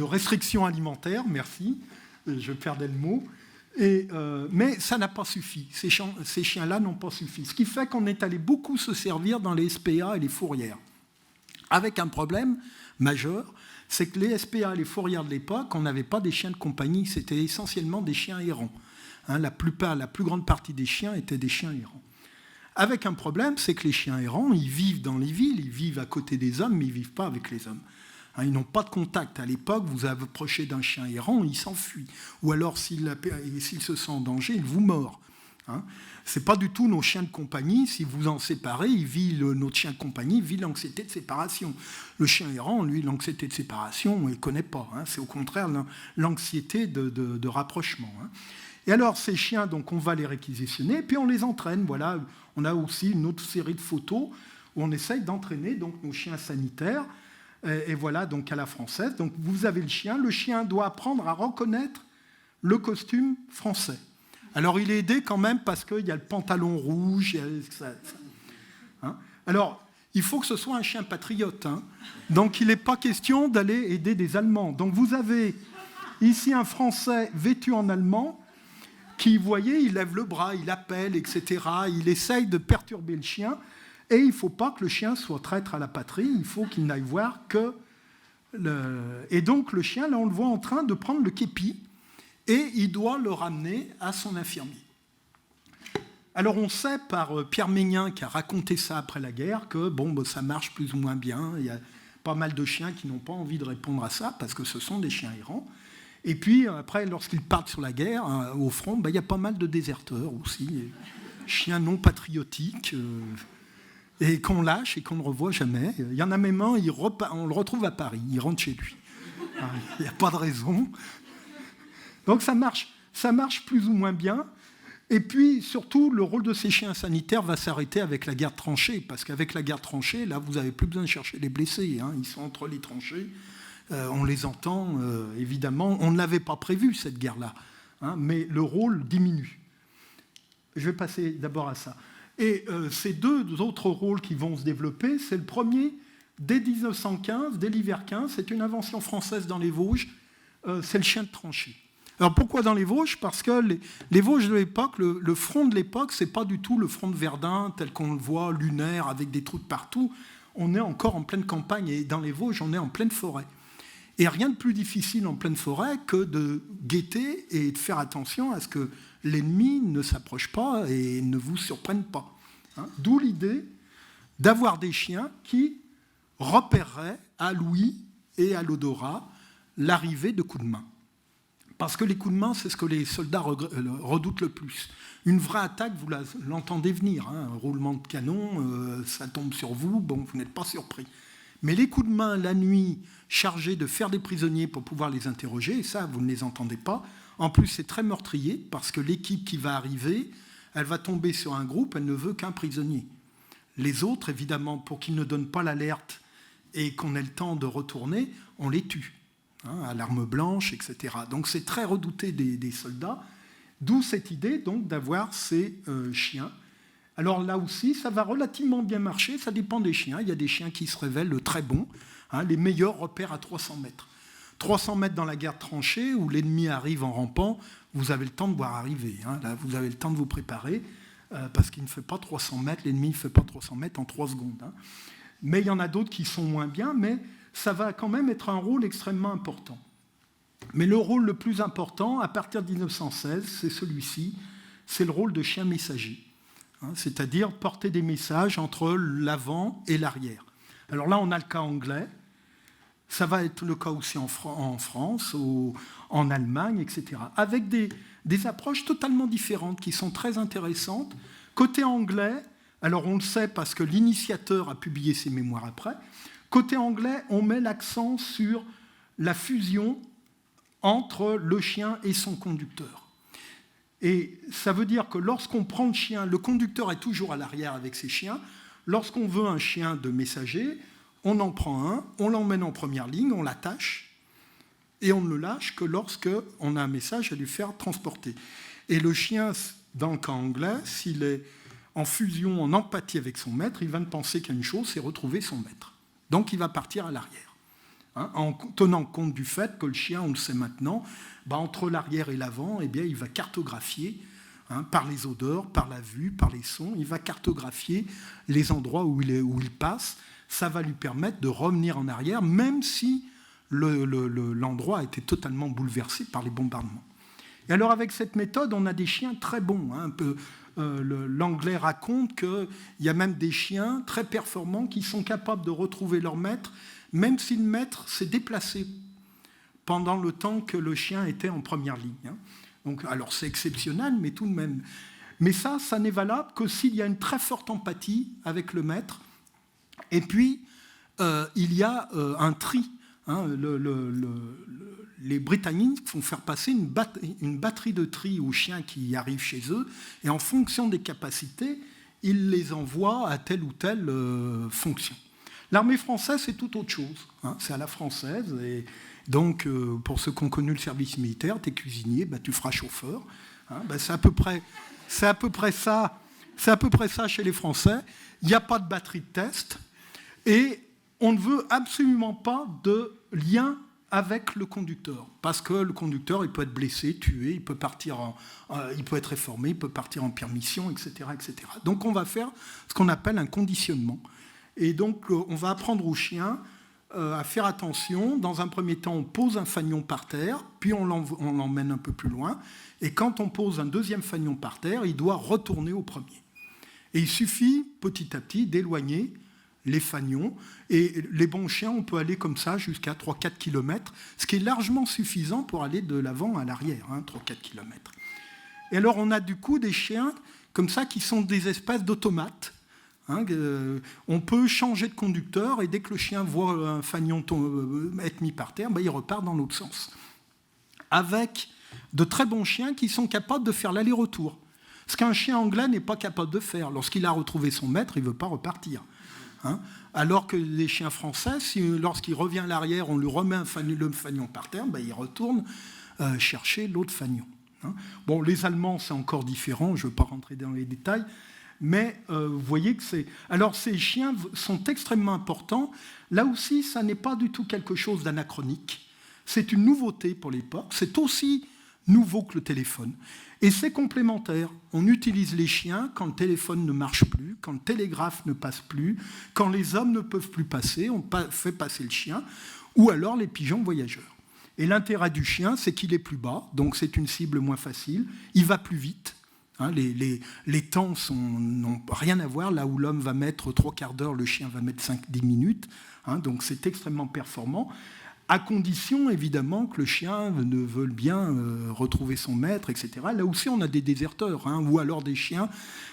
restriction alimentaire, merci, je perdais le mot. Mais ça n'a pas suffi. Ces chiens-là n'ont pas suffi. Ce qui fait qu'on est allé beaucoup se servir dans les SPA et les fourrières. Avec un problème majeur, c'est que les SPA et les fourrières de l'époque, on n'avait pas des chiens de compagnie, c'était essentiellement des chiens errants. La plus grande partie des chiens étaient des chiens errants. Avec un problème, c'est que les chiens errants, ils vivent dans les villes, ils vivent à côté des hommes, mais ils ne vivent pas avec les hommes. Ils n'ont pas de contact. À l'époque, vous approchez d'un chien errant, il s'enfuit. Ou alors, s'il se sent en danger, il vous mord. Ce n'est pas du tout nos chiens de compagnie. Si vous en séparez, notre chien de compagnie vit l'anxiété de séparation. Le chien errant, lui, l'anxiété de séparation, il ne connaît pas. C'est au contraire l'anxiété de rapprochement. Et alors, ces chiens, donc, on va les réquisitionner, puis on les entraîne. Voilà, on a aussi une autre série de photos où on essaye d'entraîner donc, nos chiens sanitaires. Et voilà, donc à la française. Donc vous avez le chien doit apprendre à reconnaître le costume français. Alors il est aidé quand même parce qu'il y a le pantalon rouge. Alors il faut que ce soit un chien patriote. Donc il n'est pas question d'aller aider des Allemands. Donc vous avez ici un Français vêtu en allemand qui, vous voyez, il lève le bras, il appelle, etc. Il essaye de perturber le chien. Et il ne faut pas que le chien soit traître à la patrie, il faut qu'il n'aille voir que... Et donc le chien, là on le voit en train de prendre le képi, et il doit le ramener à son infirmier. Alors on sait par Pierre Ménien, qui a raconté ça après la guerre, que ça marche plus ou moins bien, il y a pas mal de chiens qui n'ont pas envie de répondre à ça, parce que ce sont des chiens errants. Et puis après, lorsqu'ils partent sur la guerre, au front, il y a pas mal de déserteurs aussi, chiens non patriotiques... et qu'on lâche et qu'on ne revoit jamais. Il y en a même un, on le retrouve à Paris, il rentre chez lui. Il n'y a pas de raison. Donc ça marche plus ou moins bien. Et puis, surtout, le rôle de ces chiens sanitaires va s'arrêter avec la guerre de tranchées, parce qu'avec la guerre de tranchées, là, vous n'avez plus besoin de chercher les blessés. Ils sont entre les tranchées, on les entend, évidemment. On ne l'avait pas prévu, cette guerre-là, mais le rôle diminue. Je vais passer d'abord à ça. Et ces deux autres rôles qui vont se développer, c'est le premier, dès 1915, dès l'hiver 15, c'est une invention française dans les Vosges, c'est le chien de tranchée. Alors pourquoi dans les Vosges ? Parce que les Vosges de l'époque, le front de l'époque, ce n'est pas du tout le front de Verdun, tel qu'on le voit, lunaire, avec des trous de partout. On est encore en pleine campagne, et dans les Vosges, on est en pleine forêt. Et rien de plus difficile en pleine forêt que de guetter et de faire attention à ce que l'ennemi ne s'approche pas et ne vous surprenne pas. D'où l'idée d'avoir des chiens qui repéreraient à l'ouïe et à l'odorat l'arrivée de coups de main. Parce que les coups de main, c'est ce que les soldats redoutent le plus. Une vraie attaque, vous l'entendez venir. Un roulement de canon, ça tombe sur vous, vous n'êtes pas surpris. Mais les coups de main, la nuit, chargés de faire des prisonniers pour pouvoir les interroger, et ça, vous ne les entendez pas. En plus, c'est très meurtrier, parce que l'équipe qui va arriver, elle va tomber sur un groupe, elle ne veut qu'un prisonnier. Les autres, évidemment, pour qu'ils ne donnent pas l'alerte et qu'on ait le temps de retourner, on les tue, à l'arme blanche, etc. Donc c'est très redouté des soldats, d'où cette idée donc, d'avoir ces chiens. Alors là aussi, ça va relativement bien marcher, ça dépend des chiens. Il y a des chiens qui se révèlent très bons, les meilleurs repèrent à 300 mètres. 300 mètres dans la guerre de tranchée, où l'ennemi arrive en rampant, vous avez le temps de voir arriver. Là, vous avez le temps de vous préparer, parce qu'il ne fait pas 300 mètres, l'ennemi ne fait pas 300 mètres en 3 secondes. Mais il y en a d'autres qui sont moins bien, mais ça va quand même être un rôle extrêmement important. Mais le rôle le plus important, à partir de 1916, c'est celui-ci, c'est le rôle de chien messager. C'est-à-dire porter des messages entre l'avant et l'arrière. Alors là, on a le cas anglais. Ça va être le cas aussi en France, en Allemagne, etc. Avec des approches totalement différentes qui sont très intéressantes. Côté anglais, alors on le sait parce que l'initiateur a publié ses mémoires après, côté anglais, on met l'accent sur la fusion entre le chien et son conducteur. Et ça veut dire que lorsqu'on prend le chien, le conducteur est toujours à l'arrière avec ses chiens. Lorsqu'on veut un chien de messager, on en prend un, on l'emmène en première ligne, on l'attache, et on ne le lâche que lorsqu'on a un message à lui faire transporter. Et le chien, dans le cas anglais, s'il est en fusion, en empathie avec son maître, il va ne penser qu'à une chose, c'est retrouver son maître. Donc il va partir à l'arrière. En tenant compte du fait que le chien, on le sait maintenant, entre l'arrière et l'avant, eh bien, il va cartographier, par les odeurs, par la vue, par les sons, il va cartographier les endroits où il passe. Ça va lui permettre de revenir en arrière, même si l'endroit a été totalement bouleversé par les bombardements. Et alors avec cette méthode, on a des chiens très bons. L'anglais raconte qu'il y a même des chiens très performants qui sont capables de retrouver leur maître, même si le maître s'est déplacé pendant le temps que le chien était en première ligne. Donc, alors c'est exceptionnel, mais tout de même. Mais ça n'est valable que s'il y a une très forte empathie avec le maître. Et puis, il y a un tri. Les Britanniques font faire passer une batterie de tri aux chiens qui arrivent chez eux, et en fonction des capacités, ils les envoient à telle ou telle fonction. L'armée française, c'est tout autre chose. C'est à la française. Et donc, pour ceux qui ont connu le service militaire, tu es cuisinier, tu feras chauffeur. C'est à peu près ça. C'est à peu près ça chez les Français. Il n'y a pas de batterie de test. Et on ne veut absolument pas de lien avec le conducteur. Parce que le conducteur, il peut être blessé, tué, il peut être réformé, il peut partir en permission, etc., etc. Donc, on va faire ce qu'on appelle un conditionnement. Et donc, on va apprendre au chien à faire attention. Dans un premier temps, on pose un fanion par terre, puis on l'emmène un peu plus loin. Et quand on pose un deuxième fanion par terre, il doit retourner au premier. Et il suffit, petit à petit, d'éloigner les fanions. Et les bons chiens, on peut aller comme ça jusqu'à 3-4 km, ce qui est largement suffisant pour aller de l'avant à l'arrière, 3-4 km. Et alors, on a du coup des chiens comme ça qui sont des espèces d'automates. On peut changer de conducteur et dès que le chien voit un fanion être mis par terre, il repart dans l'autre sens. Avec de très bons chiens qui sont capables de faire l'aller-retour. Ce qu'un chien anglais n'est pas capable de faire. Lorsqu'il a retrouvé son maître, il ne veut pas repartir. Alors que les chiens français, lorsqu'il revient à l'arrière, on lui remet le fanion par terre, il retourne chercher l'autre fanion. Bon, les Allemands, c'est encore différent, je ne veux pas rentrer dans les détails. Mais vous voyez que c'est... Alors, ces chiens sont extrêmement importants. Là aussi, ça n'est pas du tout quelque chose d'anachronique. C'est une nouveauté pour l'époque. C'est aussi nouveau que le téléphone. Et c'est complémentaire. On utilise les chiens quand le téléphone ne marche plus, quand le télégraphe ne passe plus, quand les hommes ne peuvent plus passer, on fait passer le chien, ou alors les pigeons voyageurs. Et l'intérêt du chien, c'est qu'il est plus bas, donc c'est une cible moins facile. Il va plus vite. Les temps n'ont rien à voir. Là où l'homme va mettre 3/4 d'heure, le chien va mettre 5-10 minutes. Donc c'est extrêmement performant, à condition évidemment que le chien ne veuille bien retrouver son maître, etc. Là aussi, on a des déserteurs, ou alors des chiens.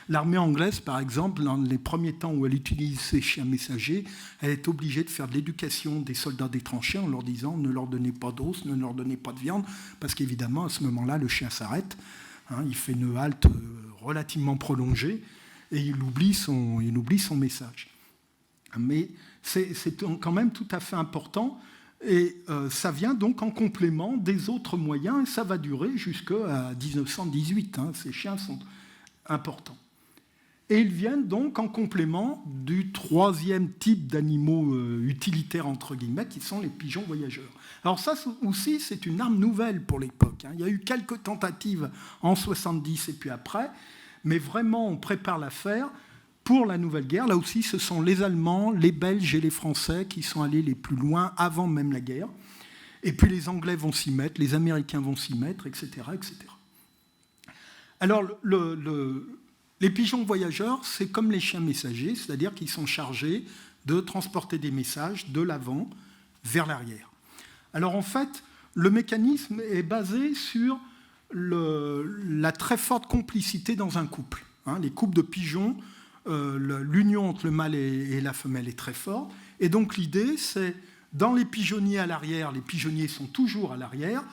L'armée anglaise, par exemple, dans les premiers temps où elle utilise ses chiens messagers, elle est obligée de faire de l'éducation des soldats des tranchées en leur disant ne leur donnez pas d'os, ne leur donnez pas de viande, parce qu'évidemment, à ce moment-là, le chien s'arrête. Il fait une halte relativement prolongée et il oublie son message. Mais c'est quand même tout à fait important et ça vient donc en complément des autres moyens et ça va durer jusqu'à 1918. Ces chiens sont importants. Et ils viennent donc en complément du troisième type d'animaux utilitaires, entre guillemets, qui sont les pigeons voyageurs. Alors ça aussi, c'est une arme nouvelle pour l'époque. Il y a eu quelques tentatives en 70 et puis après, mais vraiment, on prépare l'affaire pour la Nouvelle Guerre. Là aussi, ce sont les Allemands, les Belges et les Français qui sont allés les plus loin avant même la guerre. Et puis les Anglais vont s'y mettre, les Américains vont s'y mettre, etc., etc. Alors, les pigeons voyageurs, c'est comme les chiens messagers, c'est-à-dire qu'ils sont chargés de transporter des messages de l'avant vers l'arrière. Alors en fait, le mécanisme est basé sur la très forte complicité dans un couple. Les couples de pigeons, l'union entre le mâle et la femelle est très forte. Et donc l'idée, c'est dans les pigeonniers à l'arrière, les pigeonniers sont toujours à l'arrière,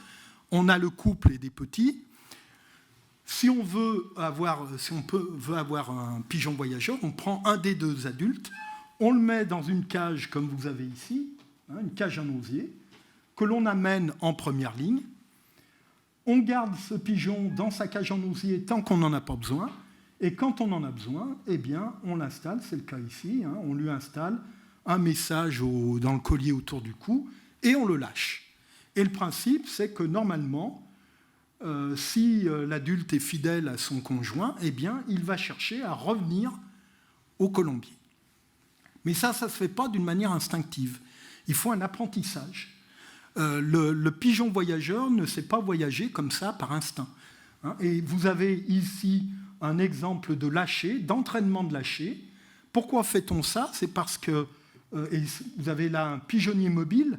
on a le couple et des petits. Si on veut avoir un pigeon voyageur, on prend un des deux adultes, on le met dans une cage comme vous avez ici, une cage en osier, que l'on amène en première ligne. On garde ce pigeon dans sa cage en osier tant qu'on n'en a pas besoin. Et quand on en a besoin, eh bien, on l'installe, c'est le cas ici, on lui installe un message dans le collier autour du cou et on le lâche. Et le principe, c'est que normalement, si l'adulte est fidèle à son conjoint, eh bien, il va chercher à revenir au colombier. Mais ça ne se fait pas d'une manière instinctive. Il faut un apprentissage. Le pigeon voyageur ne sait pas voyager comme ça par instinct. Et vous avez ici un exemple de lâcher, d'entraînement de lâcher. Pourquoi fait-on ça? C'est parce que vous avez là un pigeonnier mobile,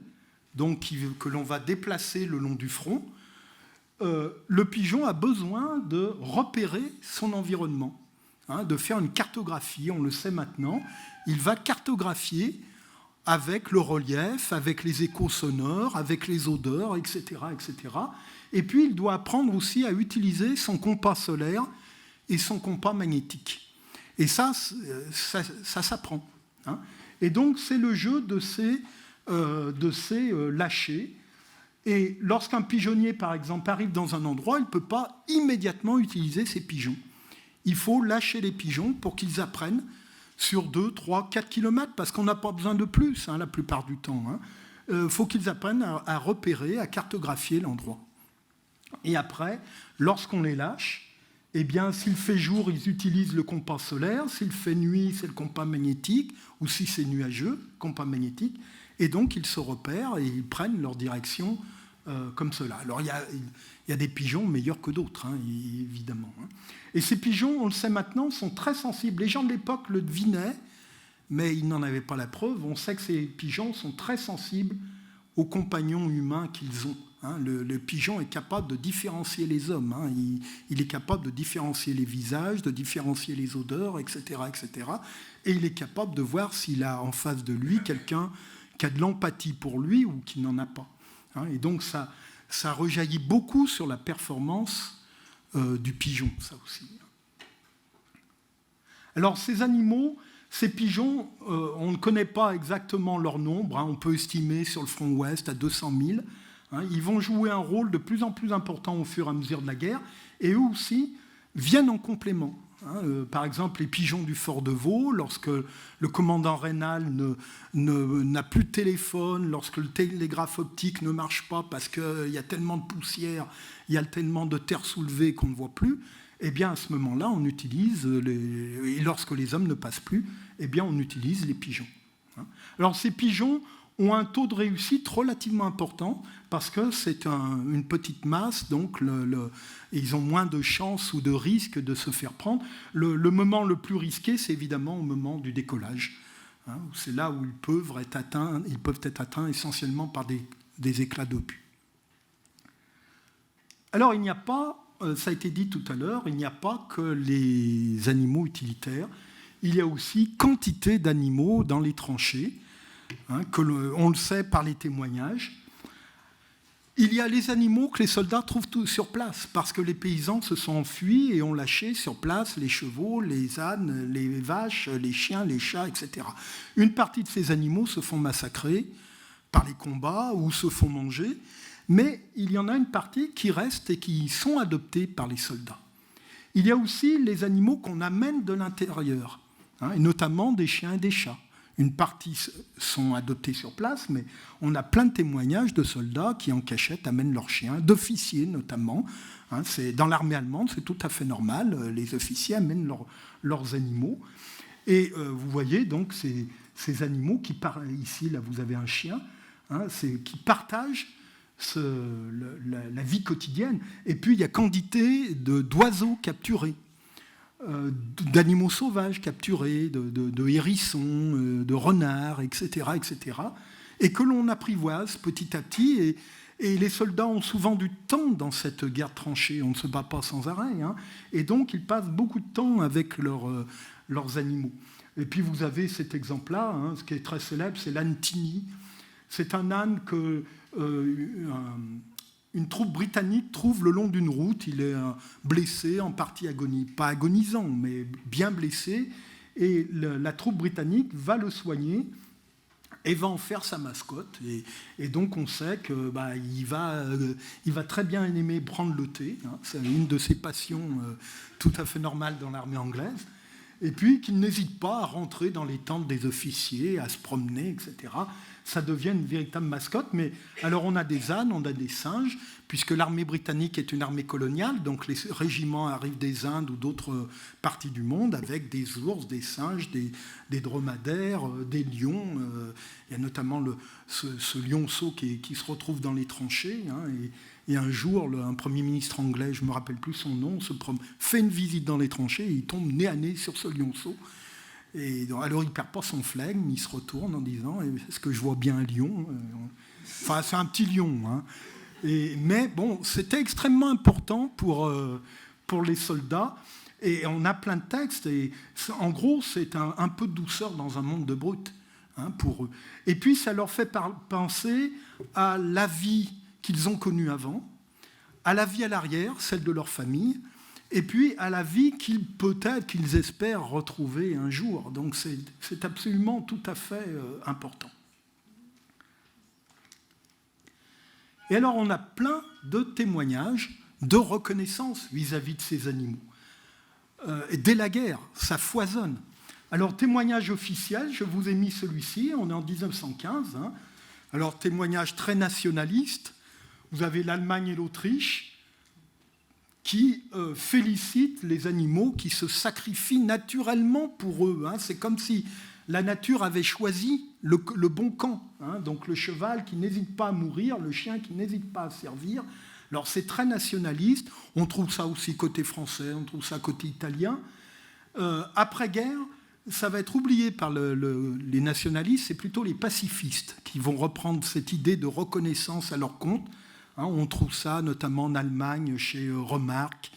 donc que l'on va déplacer le long du front. Le pigeon a besoin de repérer son environnement, de faire une cartographie, on le sait maintenant. Il va cartographier avec le relief, avec les échos sonores, avec les odeurs, etc., etc. Et puis, il doit apprendre aussi à utiliser son compas solaire et son compas magnétique. Et ça s'apprend. Et donc, c'est le jeu de ces lâchers. Et lorsqu'un pigeonnier, par exemple, arrive dans un endroit, il ne peut pas immédiatement utiliser ses pigeons. Il faut lâcher les pigeons pour qu'ils apprennent sur 2, 3, 4 kilomètres, parce qu'on n'a pas besoin de plus la plupart du temps. Faut qu'ils apprennent à repérer, à cartographier l'endroit. Et après, lorsqu'on les lâche, eh bien, s'il fait jour, ils utilisent le compas solaire. S'il fait nuit, c'est le compas magnétique. Ou si c'est nuageux, compas magnétique. Et donc, ils se repèrent et ils prennent leur direction comme cela. Alors, il y a des pigeons meilleurs que d'autres, évidemment. Et ces pigeons, on le sait maintenant, sont très sensibles. Les gens de l'époque le devinaient, mais ils n'en avaient pas la preuve. On sait que ces pigeons sont très sensibles aux compagnons humains qu'ils ont. Le pigeon est capable de différencier les hommes. Il est capable de différencier les visages, de différencier les odeurs, etc., etc. Et il est capable de voir s'il a en face de lui quelqu'un qui a de l'empathie pour lui ou qui n'en a pas. Et donc ça rejaillit beaucoup sur la performance du pigeon, ça aussi. Alors ces animaux, ces pigeons, on ne connaît pas exactement leur nombre. On peut estimer sur le front ouest à 200 000. Ils vont jouer un rôle de plus en plus important au fur et à mesure de la guerre, et eux aussi viennent en complément. Par exemple, les pigeons du fort de Vaux, lorsque le commandant Raynal n'a plus de téléphone, lorsque le télégraphe optique ne marche pas parce qu'il y a tellement de poussière, il y a tellement de terre soulevée qu'on ne voit plus, eh bien à ce moment-là, on utilise, et lorsque les hommes ne passent plus, eh bien on utilise les pigeons. Alors ces pigeons ont un taux de réussite relativement important parce que c'est une petite masse, donc ils ont moins de chances ou de risques de se faire prendre. Le moment le plus risqué, c'est évidemment au moment du décollage. C'est là où ils peuvent être atteints essentiellement par des éclats d'obus. Alors il n'y a pas, ça a été dit tout à l'heure, il n'y a pas que les animaux utilitaires, il y a aussi quantité d'animaux dans les tranchées. On le sait par les témoignages. Il y a les animaux que les soldats trouvent sur place, parce que les paysans se sont enfuis et ont lâché sur place les chevaux, les ânes, les vaches, les chiens, les chats, etc. Une partie de ces animaux se font massacrer par les combats ou se font manger, mais il y en a une partie qui reste et qui sont adoptés par les soldats. Il y a aussi les animaux qu'on amène de l'intérieur, et notamment des chiens et des chats. Une partie sont adoptés sur place, mais on a plein de témoignages de soldats qui, en cachette, amènent leurs chiens, d'officiers notamment. Dans l'armée allemande, c'est tout à fait normal. Les officiers amènent leurs animaux. Et vous voyez donc ces animaux qui ici, là, vous avez un chien, qui partagent la vie quotidienne. Et puis, il y a quantité d'oiseaux capturés, d'animaux sauvages capturés, de hérissons, de renards, etc., etc., et que l'on apprivoise petit à petit. Et les soldats ont souvent du temps dans cette guerre tranchée. On ne se bat pas sans arrêt. Et donc, ils passent beaucoup de temps avec leurs animaux. Et puis, vous avez cet exemple-là, ce qui est très célèbre, c'est l'âne Tini. C'est un âne une troupe britannique trouve le long d'une route, il est blessé, en partie pas agonisant, mais bien blessé, et la troupe britannique va le soigner et va en faire sa mascotte. Et donc on sait que il va très bien aimer prendre le thé, hein, c'est une de ses passions tout à fait normales dans l'armée anglaise, et puis qu'il n'hésite pas à rentrer dans les tentes des officiers, à se promener, etc. Ça devient une véritable mascotte. Mais alors on a des ânes, on a des singes, puisque l'armée britannique est une armée coloniale, donc les régiments arrivent des Indes ou d'autres parties du monde avec des ours, des singes, des dromadaires, des lions. Il y a notamment ce lionceau qui se retrouve dans les tranchées. Hein, et un jour, un Premier ministre anglais, je ne me rappelle plus son nom, fait une visite dans les tranchées et il tombe nez à nez sur ce lionceau. Et alors il ne perd pas son flegme, il se retourne en disant « Est-ce que je vois bien un lion ?» Enfin, c'est un petit lion. Hein. Mais bon, c'était extrêmement important pour les soldats. Et on a plein de textes. Et en gros, c'est un peu de douceur dans un monde de brutes, hein, pour eux. Et puis, ça leur fait penser à la vie qu'ils ont connue avant, à la vie à l'arrière, celle de leur famille, et puis à la vie peut-être qu'ils espèrent retrouver un jour. Donc c'est absolument tout à fait important. Et alors on a plein de témoignages de reconnaissance vis-à-vis de ces animaux. Et dès la guerre, ça foisonne. Alors témoignage officiel, je vous ai mis celui-ci, on est en 1915. Hein. Alors témoignage très nationaliste, vous avez l'Allemagne et l'Autriche, qui félicitent les animaux qui se sacrifient naturellement pour eux. Hein. C'est comme si la nature avait choisi le bon camp. Hein. Donc le cheval qui n'hésite pas à mourir, le chien qui n'hésite pas à servir. Alors c'est très nationaliste. On trouve ça aussi côté français, on trouve ça côté italien. Après-guerre, ça va être oublié par les nationalistes, c'est plutôt les pacifistes qui vont reprendre cette idée de reconnaissance à leur compte. On trouve ça notamment en Allemagne, chez Remarque,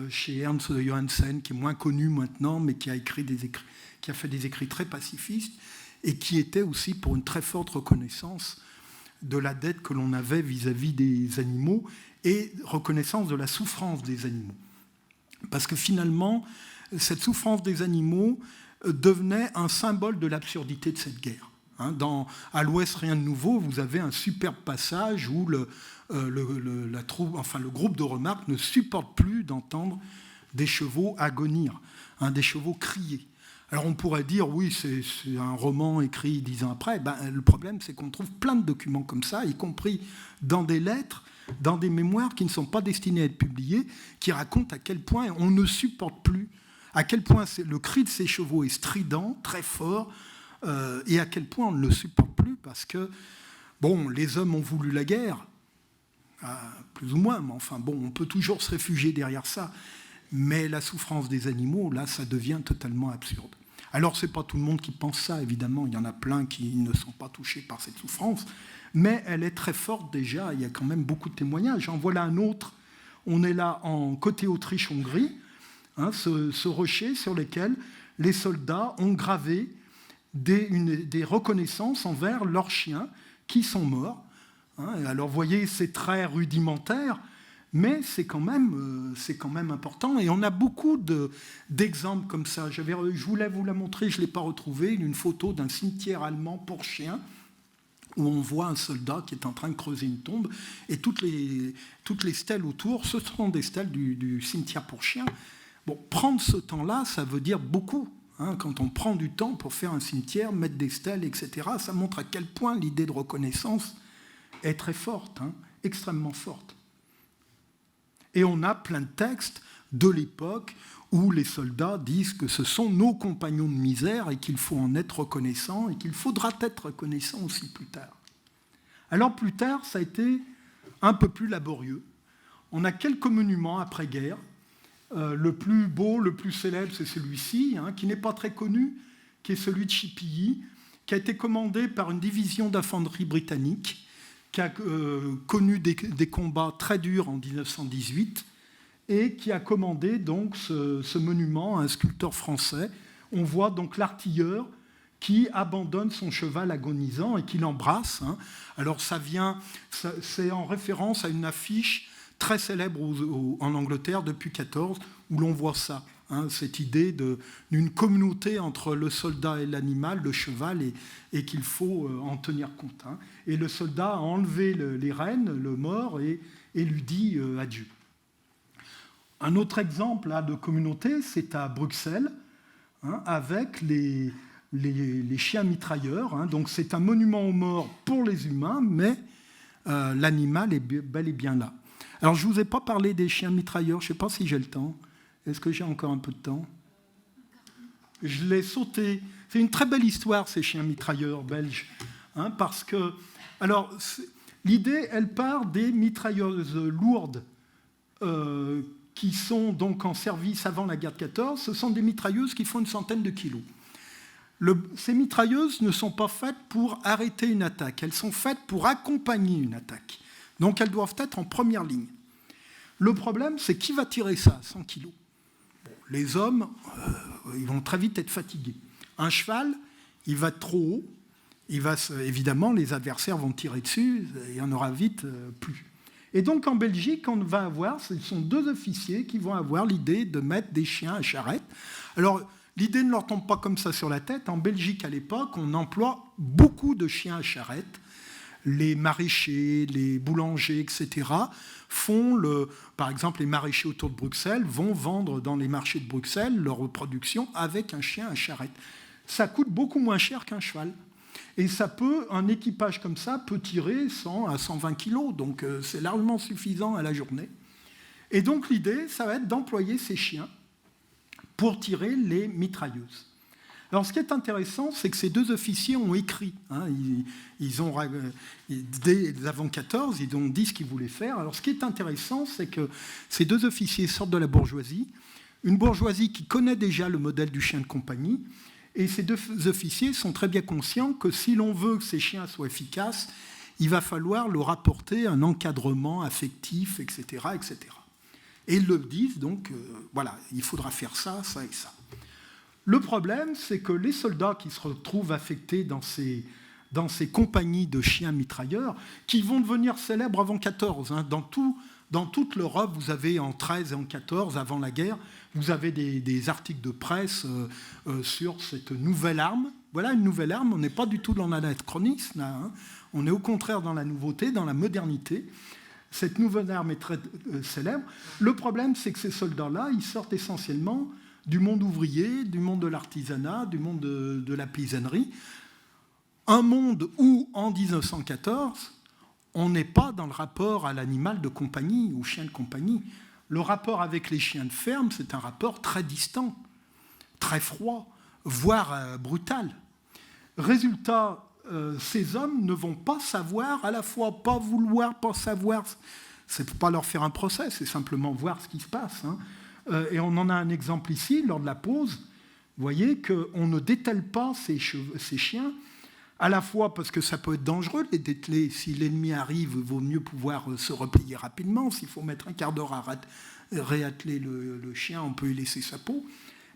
chez Ernst Johansen, qui est moins connu maintenant, mais qui a fait des écrits très pacifistes, et qui était aussi pour une très forte reconnaissance de la dette que l'on avait vis-à-vis des animaux, et reconnaissance de la souffrance des animaux. Parce que finalement, cette souffrance des animaux devenait un symbole de l'absurdité de cette guerre. À l'Ouest, rien de nouveau, vous avez un superbe passage où le groupe de Remarque ne supporte plus d'entendre des chevaux agonir, des chevaux crier. Alors on pourrait dire, oui, c'est un roman écrit 10 ans après. Le problème, c'est qu'on trouve plein de documents comme ça, y compris dans des lettres, dans des mémoires qui ne sont pas destinés à être publiés, qui racontent à quel point on ne supporte plus, à quel point le cri de ces chevaux est strident, très fort, et à quel point on ne le supporte plus, parce que, bon, les hommes ont voulu la guerre, plus ou moins, mais enfin, bon, on peut toujours se réfugier derrière ça, mais la souffrance des animaux, là, ça devient totalement absurde. Alors, ce n'est pas tout le monde qui pense ça, évidemment, il y en a plein qui ne sont pas touchés par cette souffrance, mais elle est très forte déjà, il y a quand même beaucoup de témoignages. En voilà un autre, on est là en côté Autriche-Hongrie, ce rocher sur lequel les soldats ont gravé des reconnaissances envers leurs chiens qui sont morts. Alors, vous voyez, c'est très rudimentaire, mais c'est quand même important. Et on a beaucoup d'exemples comme ça. Je voulais vous la montrer, je ne l'ai pas retrouvée, une photo d'un cimetière allemand pour chiens, où on voit un soldat qui est en train de creuser une tombe, et toutes les stèles autour, ce sont des stèles du cimetière pour chiens. Bon, prendre ce temps-là, ça veut dire beaucoup. Quand on prend du temps pour faire un cimetière, mettre des stèles, etc., ça montre à quel point l'idée de reconnaissance est très forte, extrêmement forte. Et on a plein de textes de l'époque où les soldats disent que ce sont nos compagnons de misère et qu'il faut en être reconnaissant et qu'il faudra être reconnaissant aussi plus tard. Alors plus tard, ça a été un peu plus laborieux. On a quelques monuments après-guerre. Le plus beau, le plus célèbre, c'est celui-ci, qui n'est pas très connu, qui est celui de Chipilly, qui a été commandé par une division d'infanterie britannique, qui a connu des combats très durs en 1918, et qui a commandé donc ce monument à un sculpteur français. On voit donc l'artilleur qui abandonne son cheval agonisant et qui l'embrasse. Hein. Alors c'est en référence à une affiche très célèbre en Angleterre depuis 14, où l'on voit ça. Hein, cette idée d'une communauté entre le soldat et l'animal, le cheval, et qu'il faut en tenir compte. Hein. Et le soldat a enlevé les rênes, le mort, et lui dit adieu. Un autre exemple là, de communauté, c'est à Bruxelles, hein, avec les chiens mitrailleurs. Hein. Donc c'est un monument aux morts pour les humains, mais l'animal est bel et bien là. Alors je ne vous ai pas parlé des chiens mitrailleurs, je ne sais pas si j'ai le temps. Est-ce que j'ai encore un peu de temps? Je l'ai sauté. C'est une très belle histoire, ces chiens mitrailleurs belges. Hein, parce que, alors, l'idée, elle part des mitrailleuses lourdes qui sont donc en service avant la guerre de 14. Ce sont des mitrailleuses qui font une centaine de kilos. Ces mitrailleuses ne sont pas faites pour arrêter une attaque. Elles sont faites pour accompagner une attaque. Donc, elles doivent être en première ligne. Le problème, c'est qui va tirer ça, 100 kilos? Les hommes, ils vont très vite être fatigués. Un cheval, il va trop haut, évidemment, les adversaires vont tirer dessus, il y en aura vite plus. Et donc en Belgique, on va avoir, ce sont 2 officiers qui vont avoir l'idée de mettre des chiens à charrette. Alors, l'idée ne leur tombe pas comme ça sur la tête. En Belgique, à l'époque, on emploie beaucoup de chiens à charrette. Les maraîchers, les boulangers, etc., par exemple, les maraîchers autour de Bruxelles vont vendre dans les marchés de Bruxelles leur production avec un chien à charrette. Ça coûte beaucoup moins cher qu'un cheval. Et un équipage comme ça peut tirer 100 à 120 kilos, donc c'est largement suffisant à la journée. Et donc l'idée, ça va être d'employer ces chiens pour tirer les mitrailleuses. Alors, ce qui est intéressant, c'est que ces 2 officiers ont écrit. Hein, dès avant 14, ils ont dit ce qu'ils voulaient faire. Alors, ce qui est intéressant, c'est que ces 2 officiers sortent de la bourgeoisie, une bourgeoisie qui connaît déjà le modèle du chien de compagnie, et ces 2 officiers sont très bien conscients que si l'on veut que ces chiens soient efficaces, il va falloir leur apporter un encadrement affectif, etc., etc. Et ils le disent, donc, voilà, il faudra faire ça, ça et ça. Le problème, c'est que les soldats qui se retrouvent affectés dans ces compagnies de chiens mitrailleurs, qui vont devenir célèbres avant 14. Hein, dans toute l'Europe, vous avez en 13 et en 14, avant la guerre, vous avez des articles de presse sur cette nouvelle arme. Voilà une nouvelle arme, on n'est pas du tout dans l'anachronisme, là, hein. On est au contraire dans la nouveauté, dans la modernité. Cette nouvelle arme est très célèbre. Le problème, c'est que ces soldats-là, ils sortent essentiellement du monde ouvrier, du monde de l'artisanat, du monde de la paysannerie. Un monde où, en 1914, on n'est pas dans le rapport à l'animal de compagnie, au chien de compagnie. Le rapport avec les chiens de ferme, c'est un rapport très distant, très froid, voire brutal. Résultat, ces hommes ne vont pas savoir, à la fois pas vouloir, pas savoir. C'est pour pas leur faire un procès, c'est simplement voir ce qui se passe, hein. Et on en a un exemple ici, lors de la pause. Vous voyez qu'on ne dételle pas ces chiens, à la fois parce que ça peut être dangereux de les dételer. Si l'ennemi arrive, il vaut mieux pouvoir se replier rapidement. S'il faut mettre un quart d'heure à réatteler le chien, on peut y laisser sa peau.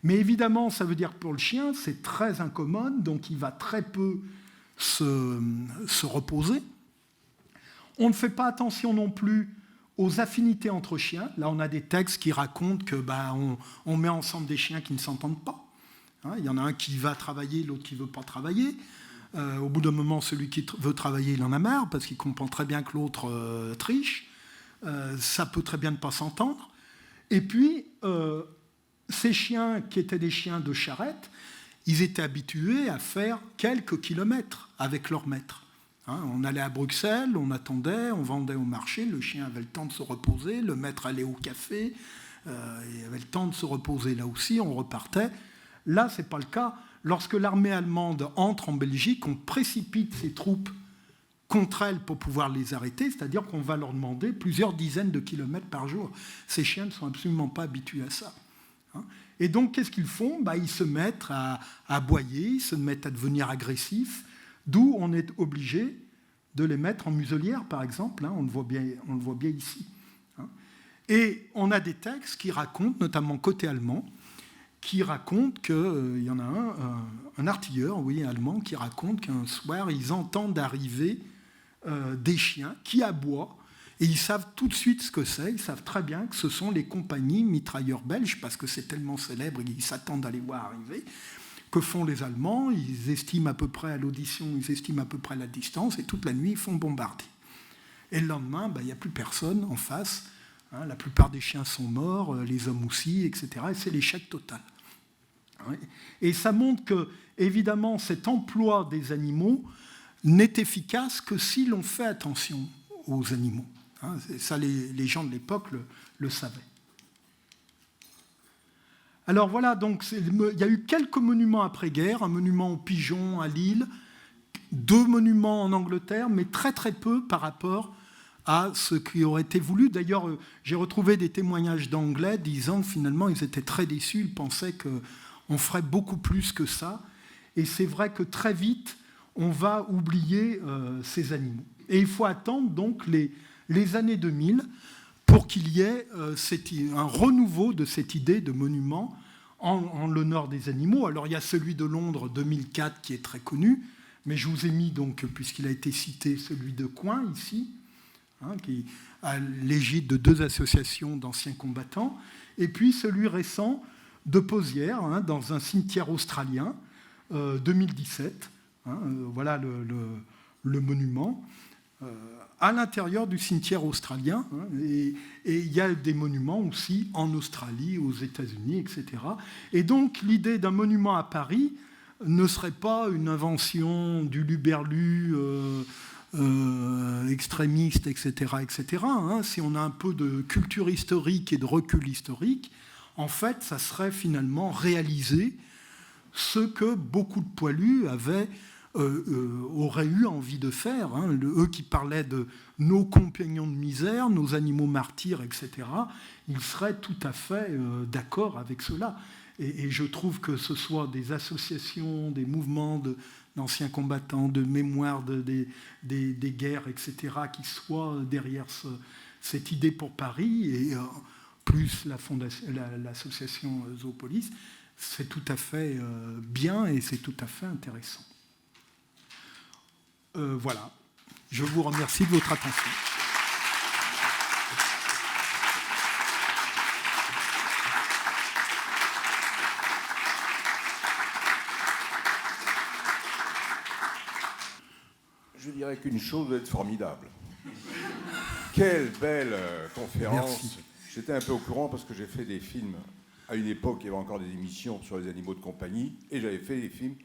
Mais évidemment, ça veut dire que pour le chien, c'est très incommode, donc il va très peu se reposer. On ne fait pas attention non plus aux affinités entre chiens. Là, on a des textes qui racontent que on met ensemble des chiens qui ne s'entendent pas. Hein, il y en a un qui va travailler, l'autre qui ne veut pas travailler. Au bout d'un moment, celui qui veut travailler, il en a marre parce qu'il comprend très bien que l'autre triche. Ça peut très bien ne pas s'entendre. Et puis, ces chiens qui étaient des chiens de charrette, ils étaient habitués à faire quelques kilomètres avec leur maître. Hein, on allait à Bruxelles, on attendait, on vendait au marché, le chien avait le temps de se reposer, le maître allait au café, il avait le temps de se reposer là aussi, on repartait. Là, ce n'est pas le cas. Lorsque l'armée allemande entre en Belgique, on précipite ses troupes contre elle pour pouvoir les arrêter, c'est-à-dire qu'on va leur demander plusieurs dizaines de kilomètres par jour. Ces chiens ne sont absolument pas habitués à ça. Hein. Et donc, qu'est-ce qu'ils font ? Ils se mettent à aboyer, ils se mettent à devenir agressifs, d'où on est obligé de les mettre en muselière, par exemple. Hein, on le voit bien ici. Hein. Et on a des textes qui racontent, notamment côté allemand, qui racontent qu'il y en a un un artilleur, oui, allemand, qui raconte qu'un soir, ils entendent arriver des chiens qui aboient, et ils savent tout de suite ce que c'est. Ils savent très bien que ce sont les compagnies mitrailleurs belges, parce que c'est tellement célèbre, ils s'attendent à les voir arriver. Que font les Allemands? Ils estiment à peu près à l'audition, ils estiment à peu près la distance, et toute la nuit, ils font bombarder. Et le lendemain, il n'y a plus personne en face. Hein, la plupart des chiens sont morts, les hommes aussi, etc. Et c'est l'échec total. Et ça montre que, évidemment, cet emploi des animaux n'est efficace que si l'on fait attention aux animaux. Hein, ça, les gens de l'époque le savaient. Alors voilà, donc il y a eu quelques monuments après-guerre, un monument aux pigeons à Lille, 2 monuments en Angleterre, mais très très peu par rapport à ce qui aurait été voulu. D'ailleurs, j'ai retrouvé des témoignages d'Anglais disant que finalement ils étaient très déçus, ils pensaient qu'on ferait beaucoup plus que ça. Et c'est vrai que très vite, on va oublier ces animaux. Et il faut attendre donc les années 2000 pour qu'il y ait un renouveau de cette idée de monument en l'honneur des animaux. Alors il y a celui de Londres 2004 qui est très connu, mais je vous ai mis donc, puisqu'il a été cité, celui de Coin ici, hein, qui a l'égide de 2 associations d'anciens combattants, et puis celui récent de Pozières, hein, dans un cimetière australien, 2017. Hein, voilà le monument. À l'intérieur du cimetière australien, hein, et il y a des monuments aussi en Australie, aux États-Unis, etc. Et donc l'idée d'un monument à Paris ne serait pas une invention du luberlu extrémiste, etc., etc. Hein. Si on a un peu de culture historique et de recul historique, en fait, ça serait finalement réaliser ce que beaucoup de poilus auraient eu envie de faire. Hein. Eux qui parlaient de nos compagnons de misère, nos animaux martyrs, etc., ils seraient tout à fait d'accord avec cela. Et je trouve que ce soit des associations, des mouvements d'anciens combattants, de mémoire des guerres, etc., qui soient derrière cette idée pour Paris, et plus l'association Zoopolis, c'est tout à fait bien et c'est tout à fait intéressant. Voilà. Je vous remercie de votre attention. Je dirais qu'une chose doit être formidable. Quelle belle conférence. Merci. J'étais un peu au courant parce que j'ai fait des films à une époque, il y avait encore des émissions sur les animaux de compagnie, et j'avais fait des films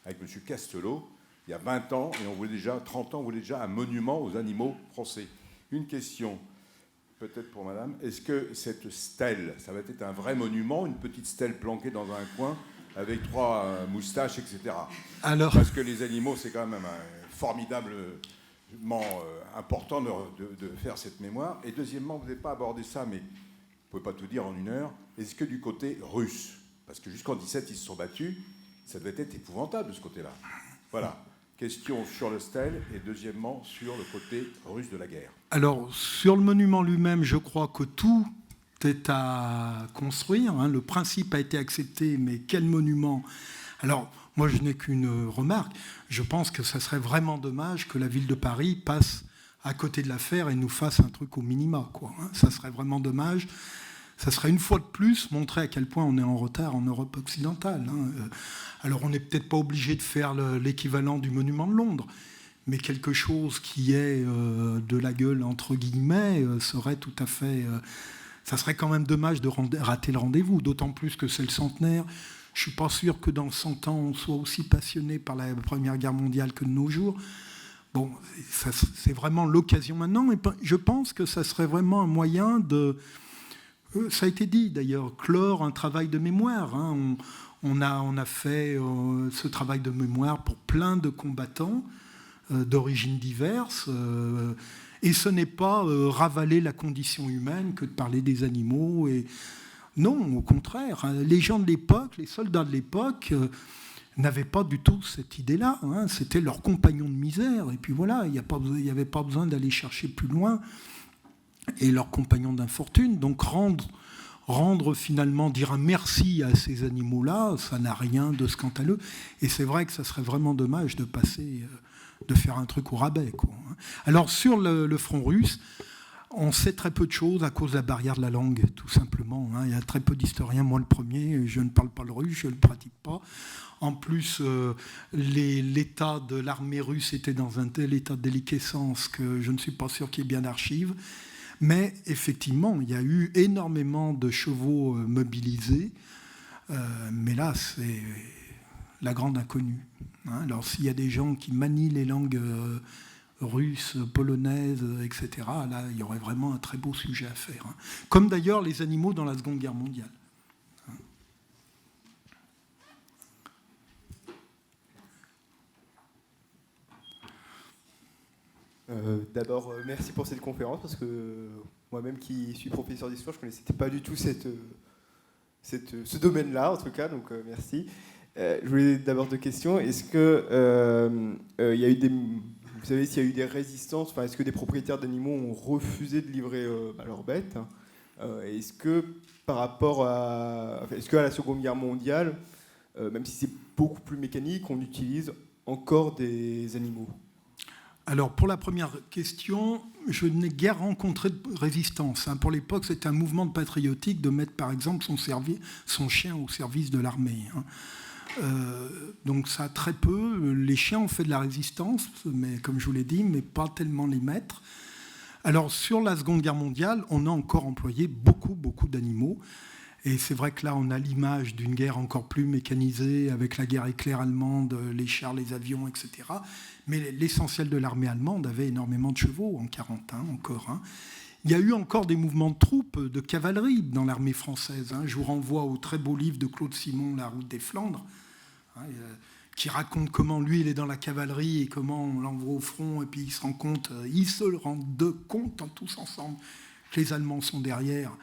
avec M. Castelot, il y a 20 ans, et on voulait déjà, 30 ans, on voulait déjà un monument aux animaux français. Une question, peut-être pour madame, est-ce que cette stèle, ça va être un vrai monument, une petite stèle planquée dans un coin, avec 3 moustaches, etc. Alors... Parce que les animaux, c'est quand même formidablement important de faire cette mémoire. Et deuxièmement, vous n'avez pas abordé ça, mais vous ne pouvez pas tout dire en 1 heure, est-ce que du côté russe, parce que jusqu'en 17, ils se sont battus, ça devait être épouvantable de ce côté-là. Voilà. Question sur le stèle et deuxièmement sur le côté russe de la guerre. Alors, sur le monument lui-même, je crois que tout est à construire. Hein. Le principe a été accepté, mais quel monument? Alors, moi, je n'ai qu'une remarque. Je pense que ça serait vraiment dommage que la ville de Paris passe à côté de l'affaire et nous fasse un truc au minima, quoi. Hein. Ça serait vraiment dommage. Ça serait une fois de plus montrer à quel point on est en retard en Europe occidentale. Hein. Alors on n'est peut-être pas obligé de faire l'équivalent du monument de Londres, mais quelque chose qui est de la gueule entre guillemets serait tout à fait... ça serait quand même dommage de rater le rendez-vous, d'autant plus que c'est le centenaire. Je ne suis pas sûr que dans 100 ans on soit aussi passionné par la Première Guerre mondiale que de nos jours. Bon, c'est vraiment l'occasion maintenant, et je pense que ça serait vraiment un moyen de... Ça a été dit d'ailleurs, clore un travail de mémoire. Hein. On a fait ce travail de mémoire pour plein de combattants d'origines diverses. Et ce n'est pas ravaler la condition humaine que de parler des animaux. Et... Non, au contraire. Hein. Les gens de l'époque, les soldats de l'époque, n'avaient pas du tout cette idée-là. Hein. C'était leurs compagnons de misère. Et puis voilà, il n'y avait pas besoin d'aller chercher plus loin. Et leurs compagnons d'infortune. Donc rendre rendre finalement, dire un merci à ces animaux-là, ça n'a rien de scandaleux. Et c'est vrai que ça serait vraiment dommage de faire un truc au rabais, quoi. Alors sur le front russe, on sait très peu de choses à cause de la barrière de la langue, tout simplement. Il y a très peu d'historiens, moi le premier, je ne parle pas le russe, je ne le pratique pas. En plus, l'état de l'armée russe était dans un tel état de déliquescence que je ne suis pas sûr qu'il y ait bien d'archives. Mais effectivement, il y a eu énormément de chevaux mobilisés. Mais là, c'est la grande inconnue. Alors, s'il y a des gens qui manient les langues russes, polonaises, etc., là, il y aurait vraiment un très beau sujet à faire. Comme d'ailleurs les animaux dans la Seconde Guerre mondiale. D'abord, merci pour cette conférence, parce que moi-même qui suis professeur d'histoire, je ne connaissais pas du tout ce domaine-là, en tout cas, donc merci. Je voulais d'abord 2 questions. Est-ce que il y a eu vous savez s'il y a eu des résistances, enfin, est-ce que des propriétaires d'animaux ont refusé de livrer leurs bêtes? Est-ce que par rapport est-ce qu'à la Seconde Guerre mondiale, même si c'est beaucoup plus mécanique, on utilise encore des animaux? Alors, pour la première question, je n'ai guère rencontré de résistance. Pour l'époque, c'était un mouvement patriotique de mettre, par exemple, son chien au service de l'armée. Donc ça, très peu. Les chiens ont fait de la résistance, mais comme je vous l'ai dit, mais pas tellement les maîtres. Alors, sur la Seconde Guerre mondiale, on a encore employé beaucoup d'animaux. Et c'est vrai que là, on a l'image d'une guerre encore plus mécanisée, avec la guerre éclair allemande, les chars, les avions, etc. Mais l'essentiel de l'armée allemande avait énormément de chevaux, en 1941 encore. Il y a eu encore des mouvements de troupes, de cavalerie dans l'armée française. Je vous renvoie au très beau livre de Claude Simon, La route des Flandres, qui raconte comment lui, il est dans la cavalerie et comment on l'envoie au front, et puis il se rend compte, ils se rendent compte tous ensemble que les Allemands sont derrière.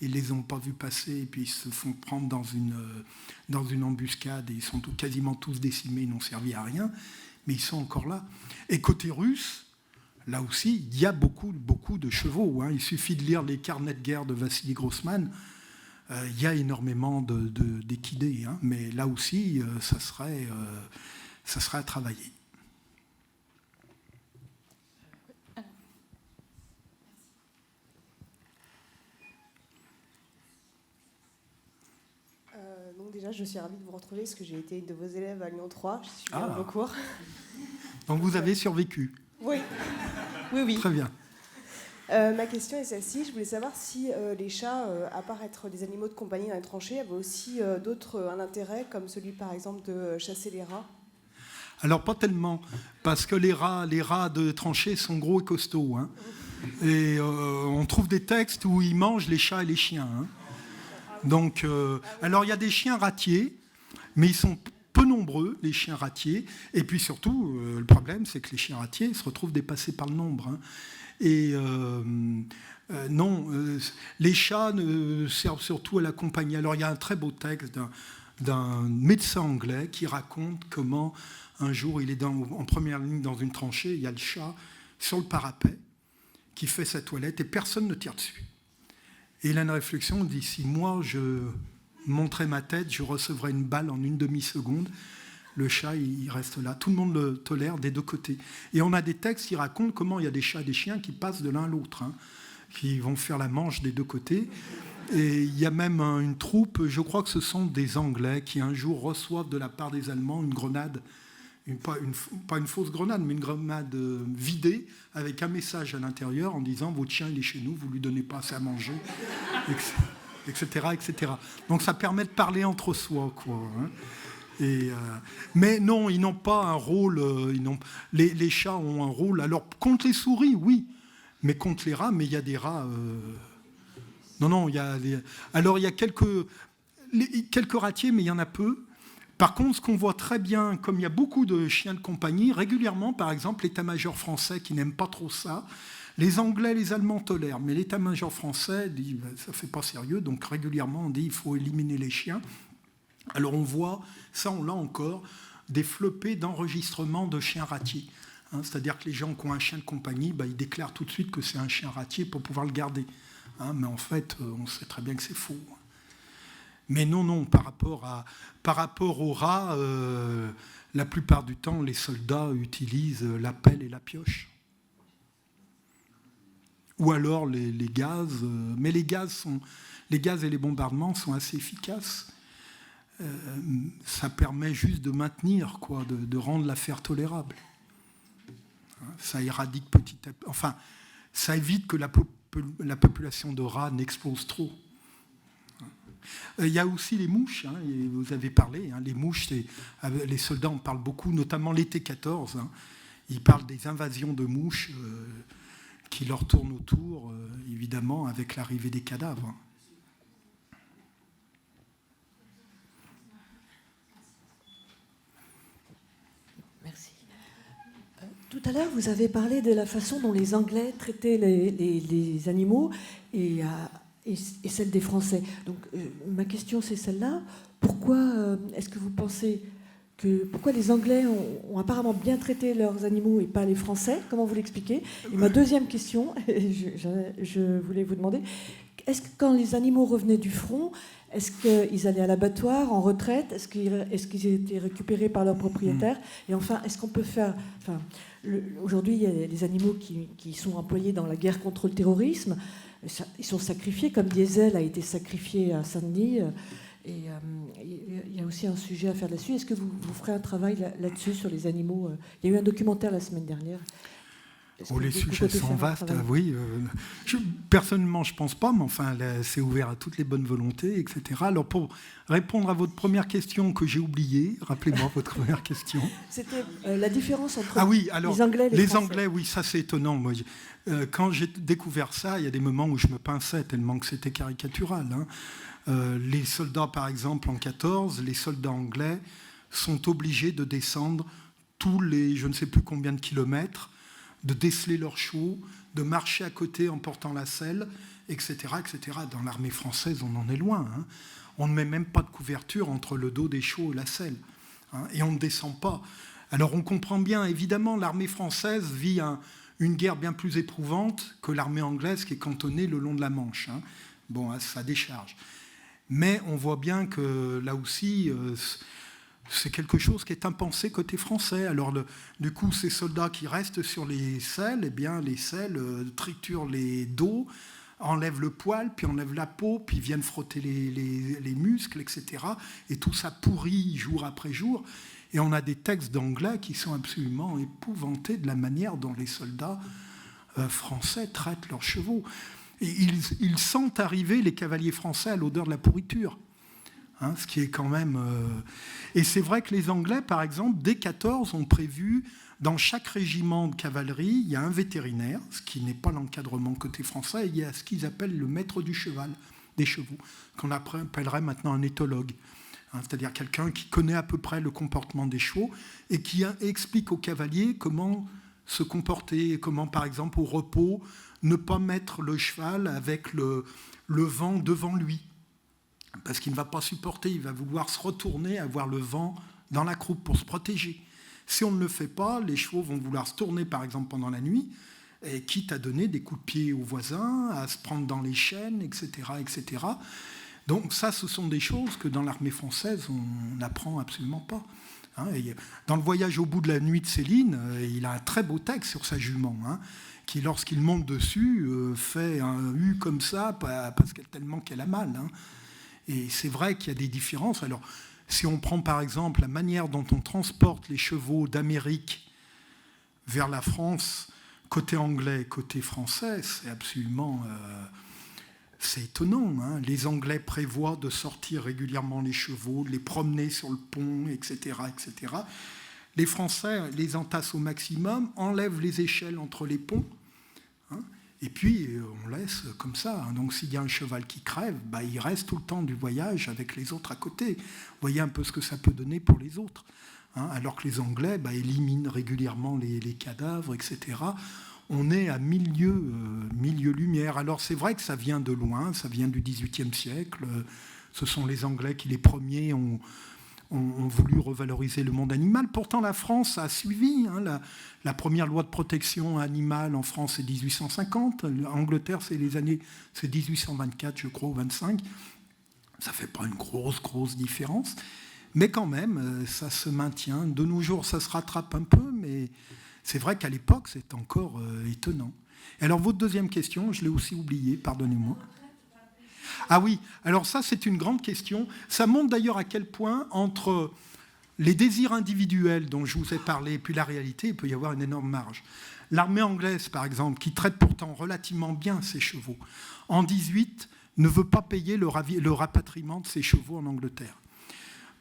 Ils ne les ont pas vus passer, et puis ils se font prendre dans une embuscade, et ils sont quasiment tous décimés, ils n'ont servi à rien, mais ils sont encore là. Et côté russe, là aussi, il y a beaucoup de chevaux. Il suffit de lire les carnets de guerre de Vassili Grossman, il y a énormément d'équidés, mais là aussi, ça serait à travailler. Donc déjà, je suis ravie de vous retrouver parce que j'ai été une de vos élèves à Lyon 3. Je suis bien dans vos cours. Donc vous avez survécu? Oui. Oui. Très bien. Ma question est celle-ci. Je voulais savoir si les chats, à part être des animaux de compagnie dans les tranchées, avaient aussi un intérêt, comme celui par exemple de chasser les rats. Alors pas tellement, parce que les rats de tranchées sont gros et costauds. Et on trouve des textes où ils mangent les chats et les chiens. Donc, alors il y a des chiens ratiers, mais ils sont peu nombreux, les chiens ratiers. Et puis surtout, le problème, c'est que les chiens ratiers se retrouvent dépassés par le nombre. Et non, les chats servent surtout à la compagnie. Alors il y a un très beau texte d'un médecin anglais qui raconte comment un jour il est en première ligne dans une tranchée, il y a le chat sur le parapet qui fait sa toilette et personne ne tire dessus. Et il a une réflexion, il dit, si moi je montrais ma tête, je recevrais une balle en une demi-seconde. Le chat, il reste là. Tout le monde le tolère des 2 côtés. Et on a des textes qui racontent comment il y a des chats et des chiens qui passent de l'un à l'autre, qui vont faire la manche des 2 côtés. Et il y a même une troupe, je crois que ce sont des Anglais, qui un jour reçoivent de la part des Allemands une grenade, pas une fausse grenade, mais une grenade vidée, avec un message à l'intérieur en disant « Votre chien, il est chez nous, vous ne lui donnez pas assez à manger », etc., etc. Donc ça permet de parler entre soi, quoi. Mais non, ils n'ont pas un rôle. Les chats ont un rôle. Alors, contre les souris, oui. Mais contre les rats, mais il y a des rats... Non, il y a... Alors, il y a quelques ratiers, mais il y en a peu. Par contre, ce qu'on voit très bien, comme il y a beaucoup de chiens de compagnie, régulièrement, par exemple, l'état-major français qui n'aime pas trop ça, les Anglais, les Allemands tolèrent, mais l'état-major français dit ça ne fait pas sérieux, donc régulièrement on dit il faut éliminer les chiens. Alors on voit, ça on l'a encore, des flopées d'enregistrements de chiens ratiers. C'est-à-dire que les gens qui ont un chien de compagnie, ils déclarent tout de suite que c'est un chien ratier pour pouvoir le garder. hein, mais en fait, on sait très bien que c'est faux. Mais non, par rapport aux rats, la plupart du temps, les soldats utilisent la pelle et la pioche. Ou alors les gaz, mais les gaz et les bombardements sont assez efficaces. Ça permet juste de maintenir, quoi, de rendre l'affaire tolérable. Ça éradique petit à petit, enfin, ça évite que la population de rats n'explose trop. Il y a aussi les mouches, hein, vous avez parlé, hein, les mouches, les soldats en parlent beaucoup, notamment l'été 14. Hein, ils parlent des invasions de mouches qui leur tournent autour, évidemment, avec l'arrivée des cadavres. Merci. Tout à l'heure, vous avez parlé de la façon dont les Anglais traitaient les animaux et celle des Français. Donc, ma question, c'est celle-là. Pourquoi est-ce que vous pensez pourquoi les Anglais ont apparemment bien traité leurs animaux et pas les Français? Comment vous l'expliquez? Et ma deuxième question, je voulais vous demander, est-ce que quand les animaux revenaient du front, est-ce qu'ils allaient à l'abattoir, en retraite? Est-ce qu'ils étaient récupérés par leurs propriétaires? Et enfin, est-ce qu'on peut faire... Enfin, aujourd'hui, il y a des animaux qui sont employés dans la guerre contre le terrorisme. Ils sont sacrifiés, comme Diesel a été sacrifié à Saint-Denis. Et il y a aussi un sujet à faire là-dessus. Est-ce que vous ferez un travail là-dessus, sur les animaux? Il y a eu un documentaire la semaine dernière. Les sujets sont vastes, oui. Personnellement, je ne pense pas, mais enfin, c'est ouvert à toutes les bonnes volontés, etc. Alors, pour répondre à votre première question que j'ai oubliée, rappelez-moi votre première question. C'était la différence entre alors, les Anglais et les Français. Anglais, oui, ça c'est étonnant. Moi, quand j'ai découvert ça, il y a des moments où je me pinçais tellement que c'était caricatural. Hein. Les soldats, par exemple, en 14, les soldats anglais sont obligés de descendre tous les je ne sais plus combien de kilomètres, de déceler leurs chevaux, de marcher à côté en portant la selle, etc., etc. Dans l'armée française, on en est loin. Hein. On ne met même pas de couverture entre le dos des chevaux et la selle. Hein, et on ne descend pas. Alors on comprend bien, évidemment, l'armée française vit une guerre bien plus éprouvante que l'armée anglaise qui est cantonnée le long de la Manche. Hein. Bon, à sa décharge. Mais on voit bien que là aussi, c'est quelque chose qui est impensé côté français. Alors, du coup, ces soldats qui restent sur les selles, eh bien, les selles triturent les dos, enlèvent le poil, puis enlèvent la peau, puis viennent frotter les muscles, etc. Et tout ça pourrit jour après jour. Et on a des textes d'anglais qui sont absolument épouvantés de la manière dont les soldats français traitent leurs chevaux. Et ils sentent arriver les cavaliers français à l'odeur de la pourriture. Hein, ce qui est quand même... Et c'est vrai que les Anglais, par exemple, dès 14, ont prévu, dans chaque régiment de cavalerie, il y a un vétérinaire, ce qui n'est pas l'encadrement côté français, il y a ce qu'ils appellent le maître du cheval, des chevaux, qu'on appellerait maintenant un éthologue. Hein, c'est-à-dire quelqu'un qui connaît à peu près le comportement des chevaux et qui explique aux cavaliers comment se comporter, comment, par exemple, au repos, ne pas mettre le cheval avec le vent devant lui. Parce qu'il ne va pas supporter, il va vouloir se retourner, avoir le vent dans la croupe pour se protéger. Si on ne le fait pas, les chevaux vont vouloir se tourner, par exemple, pendant la nuit, et quitte à donner des coups de pied aux voisins, à se prendre dans les chaînes, etc., etc. Donc ça, ce sont des choses que dans l'armée française, on n'apprend absolument pas. Hein, dans le voyage au bout de la nuit de Céline, il a un très beau texte sur sa jument, hein, qui, lorsqu'il monte dessus, fait un U comme ça, parce tellement qu'elle a mal. Hein. Et c'est vrai qu'il y a des différences. Alors, si on prend par exemple la manière dont on transporte les chevaux d'Amérique vers la France, côté anglais, côté français, c'est absolument... c'est étonnant. Hein. Les Anglais prévoient de sortir régulièrement les chevaux, de les promener sur le pont, etc., etc. Les Français les entassent au maximum, enlèvent les échelles entre les ponts, hein, et puis on laisse comme ça. Hein. Donc s'il y a un cheval qui crève, bah, il reste tout le temps du voyage avec les autres à côté. Vous voyez un peu ce que ça peut donner pour les autres. Hein. Alors que les Anglais éliminent régulièrement les cadavres, etc. On est à milieu-lumière. Alors c'est vrai que ça vient de loin, ça vient du XVIIIe siècle. Ce sont les Anglais qui les premiers ont ont voulu revaloriser le monde animal. Pourtant, la France a suivi. La première loi de protection animale en France, c'est 1850. En Angleterre, c'est 1824, je crois, ou 25. Ça ne fait pas une grosse différence. Mais quand même, ça se maintient. De nos jours, ça se rattrape un peu, mais c'est vrai qu'à l'époque, c'est encore étonnant. Alors, votre deuxième question, je l'ai aussi oubliée, pardonnez-moi. Ah oui, alors ça, c'est une grande question. Ça montre d'ailleurs à quel point, entre les désirs individuels dont je vous ai parlé et puis la réalité, il peut y avoir une énorme marge. L'armée anglaise, par exemple, qui traite pourtant relativement bien ses chevaux, en 18, ne veut pas payer le rapatriement de ses chevaux en Angleterre.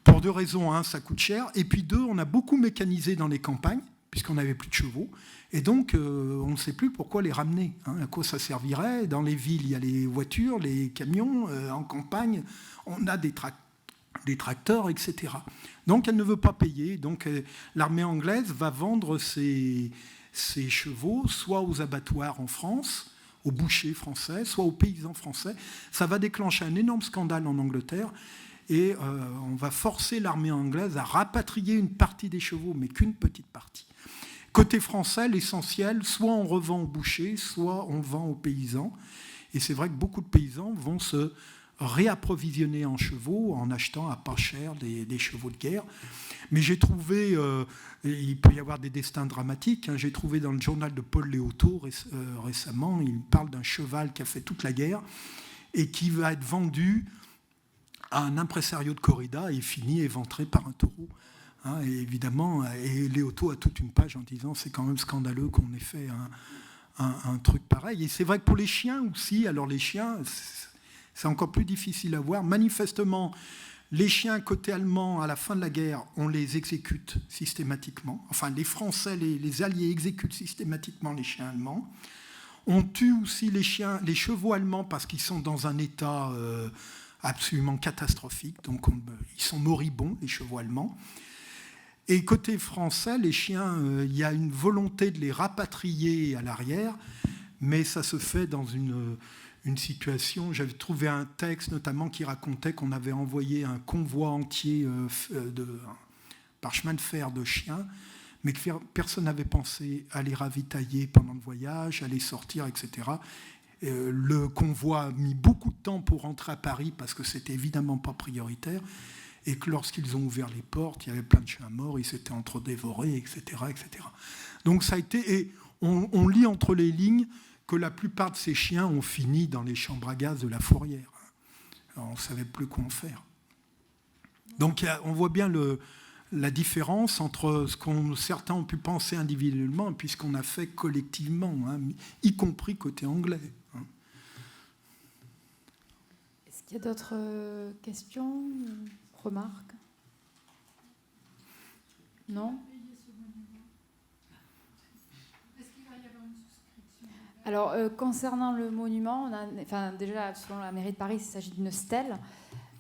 Pour deux raisons. Un, ça coûte cher. Et puis deux, on a beaucoup mécanisé dans les campagnes, puisqu'on n'avait plus de chevaux. Et donc, on ne sait plus pourquoi les ramener. À quoi ça servirait? Dans les villes, il y a les voitures, les camions. En campagne, on a des tracteurs, etc. Donc, elle ne veut pas payer. Donc, l'armée anglaise va vendre ses chevaux soit aux abattoirs en France, aux bouchers français, soit aux paysans français. Ça va déclencher un énorme scandale en Angleterre. Et on va forcer l'armée anglaise à rapatrier une partie des chevaux, mais qu'une petite partie. Côté français, l'essentiel, soit on revend aux bouchers, soit on vend aux paysans. Et c'est vrai que beaucoup de paysans vont se réapprovisionner en chevaux en achetant à pas cher des chevaux de guerre. Mais j'ai trouvé, il peut y avoir des destins dramatiques, j'ai trouvé dans le journal de Paul Léoto récemment, il parle d'un cheval qui a fait toute la guerre et qui va être vendu à un impresario de corrida et fini éventré par un taureau. Et évidemment, et Léoto a toute une page en disant c'est quand même scandaleux qu'on ait fait un truc pareil. Et c'est vrai que pour les chiens aussi, alors les chiens, c'est encore plus difficile à voir. Manifestement, les chiens côté allemand, à la fin de la guerre, on les exécute systématiquement. Enfin, les Français, les Alliés exécutent systématiquement les chiens allemands. On tue aussi les chevaux allemands parce qu'ils sont dans un état absolument catastrophique. Donc, ils sont moribonds, les chevaux allemands. Et côté français, les chiens, il y a une volonté de les rapatrier à l'arrière, mais ça se fait dans une situation. J'avais trouvé un texte notamment qui racontait qu'on avait envoyé un convoi entier par chemin de fer de chiens, mais que personne n'avait pensé à les ravitailler pendant le voyage, à les sortir, etc. Le convoi a mis beaucoup de temps pour rentrer à Paris parce que c'était évidemment pas prioritaire. Et que lorsqu'ils ont ouvert les portes, il y avait plein de chiens morts, ils s'étaient entre-dévorés, etc., etc. Donc ça a été... Et on lit entre les lignes que la plupart de ces chiens ont fini dans les chambres à gaz de la fourrière. Alors, on ne savait plus quoi en faire. Donc on voit bien la différence entre ce que certains ont pu penser individuellement et puis ce qu'on a fait collectivement, y compris côté anglais. Est-ce qu'il y a d'autres questions ? Remarques? Non? Est-ce qu'il va y avoir une souscription? Alors, concernant le monument, déjà, selon la mairie de Paris, il s'agit d'une stèle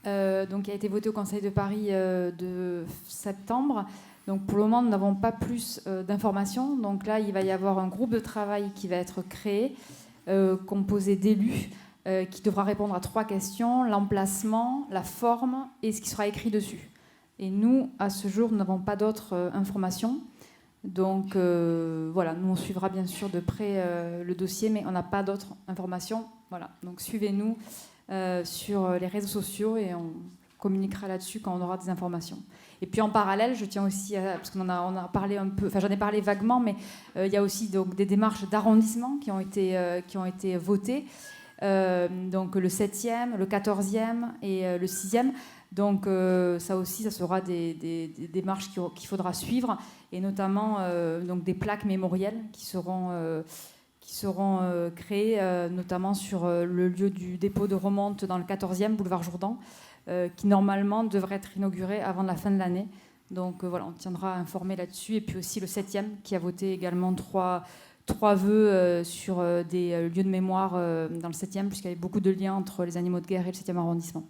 donc, qui a été votée au Conseil de Paris de septembre. Donc, pour le moment, nous n'avons pas plus d'informations. Donc là, il va y avoir un groupe de travail qui va être créé, composé d'élus, qui devra répondre à 3 questions: l'emplacement, la forme et ce qui sera écrit dessus. Et nous, à ce jour, nous n'avons pas d'autres informations. Donc voilà, nous on suivra bien sûr de près le dossier, mais on n'a pas d'autres informations. Voilà, donc suivez-nous sur les réseaux sociaux et on communiquera là-dessus quand on aura des informations. Et puis en parallèle, je tiens aussi à, parce qu'on on a parlé un peu, enfin j'en ai parlé vaguement, mais il y a aussi donc des démarches d'arrondissement qui ont été votées. Donc le 7e, le 14e et le 6e. Donc ça aussi, ça sera des démarches qu'il faudra suivre, et notamment donc des plaques mémorielles qui seront créées, notamment sur le lieu du dépôt de remonte dans le 14e, boulevard Jourdan, qui normalement devrait être inauguré avant la fin de l'année. Donc voilà, on tiendra informé là-dessus. Et puis aussi le 7e qui a voté également trois vœux sur des lieux de mémoire dans le 7e, puisqu'il y avait beaucoup de liens entre les animaux de guerre et le 7e arrondissement.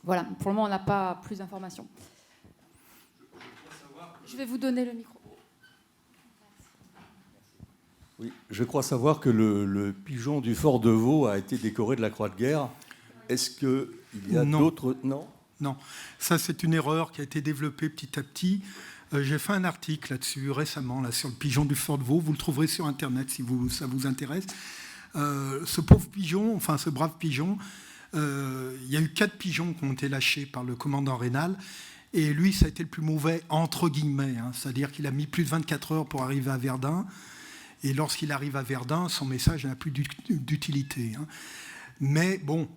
Voilà, pour le moment, on n'a pas plus d'informations. Je vais vous donner le micro. Oui, je crois savoir que le pigeon du fort de Vaux a été décoré de la Croix de guerre. Est-ce qu'il y a d'autres... Non ? Non, ça c'est une erreur qui a été développée petit à petit. J'ai fait un article là-dessus récemment, là, sur le pigeon du Fort de Vaux. Vous le trouverez sur Internet si ça vous intéresse. Ce pauvre pigeon, enfin ce brave pigeon, il y a eu 4 pigeons qui ont été lâchés par le commandant Raynal. Et lui, ça a été le plus mauvais, entre guillemets. C'est-à-dire qu'il a mis plus de 24 heures pour arriver à Verdun. Et lorsqu'il arrive à Verdun, son message n'a plus d'utilité. Mais bon,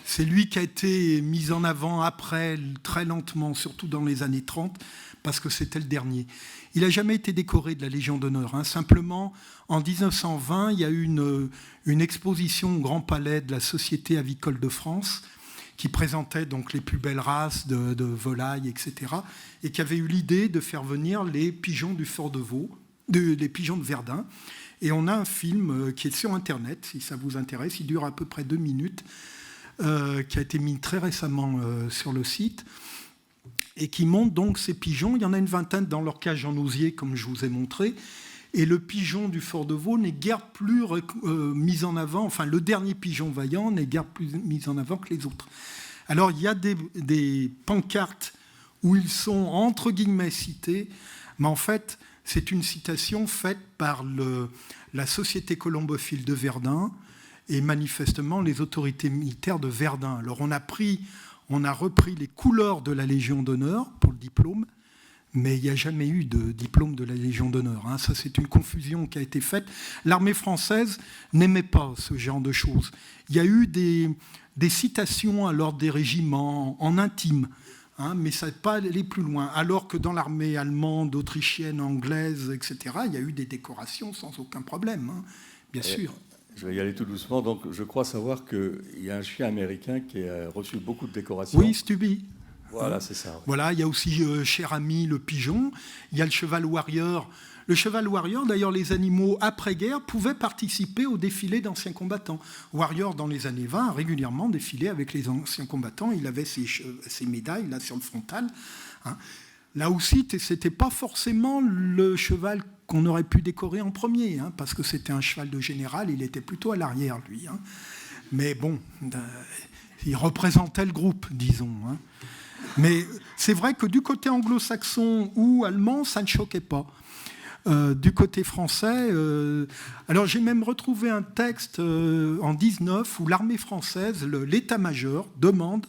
c'est lui qui a été mis en avant après, très lentement, surtout dans les années 30, parce que c'était le dernier. Il n'a jamais été décoré de la Légion d'honneur. Simplement, en 1920, il y a eu une exposition au Grand Palais de la Société avicole de France qui présentait donc les plus belles races de volailles, etc., et qui avait eu l'idée de faire venir les pigeons du Fort de Vaux, les pigeons de Verdun. Et on a un film qui est sur Internet, si ça vous intéresse, il dure à peu près 2 minutes, qui a été mis très récemment sur le site, et qui montre donc ces pigeons. Il y en a une vingtaine dans leur cage en osier, comme je vous ai montré, et le pigeon du Fort de Vaux n'est guère plus mis en avant, enfin le dernier pigeon vaillant n'est guère plus mis en avant que les autres. Alors il y a des pancartes où ils sont entre guillemets cités, mais en fait c'est une citation faite par la Société colombophile de Verdun et manifestement les autorités militaires de Verdun. Alors on a repris les couleurs de la Légion d'honneur pour le diplôme, mais il n'y a jamais eu de diplôme de la Légion d'honneur. Ça, c'est une confusion qui a été faite. L'armée française n'aimait pas ce genre de choses. Il y a eu des citations à l'ordre des régiments en intime, mais ça n'est pas allé plus loin. Alors que dans l'armée allemande, autrichienne, anglaise, etc., il y a eu des décorations sans aucun problème, bien sûr. Je vais y aller tout doucement. Donc, je crois savoir qu'il y a un chien américain qui a reçu beaucoup de décorations. Oui, Stubby. Voilà, c'est ça. Voilà, il y a aussi cher ami le pigeon, il y a le cheval warrior. Le cheval warrior, d'ailleurs, les animaux après-guerre pouvaient participer au défilé d'anciens combattants. Warrior, dans les années 20, a régulièrement défilé avec les anciens combattants. Il avait ses médailles là sur le frontal. Là aussi, c'était pas forcément le cheval qu'on aurait pu décorer en premier, parce que c'était un cheval de général, il était plutôt à l'arrière, lui. Mais bon, il représentait le groupe, disons. Mais c'est vrai que du côté anglo-saxon ou allemand, ça ne choquait pas. Du côté français, alors j'ai même retrouvé un texte en 19 où l'armée française, l'état-major, demande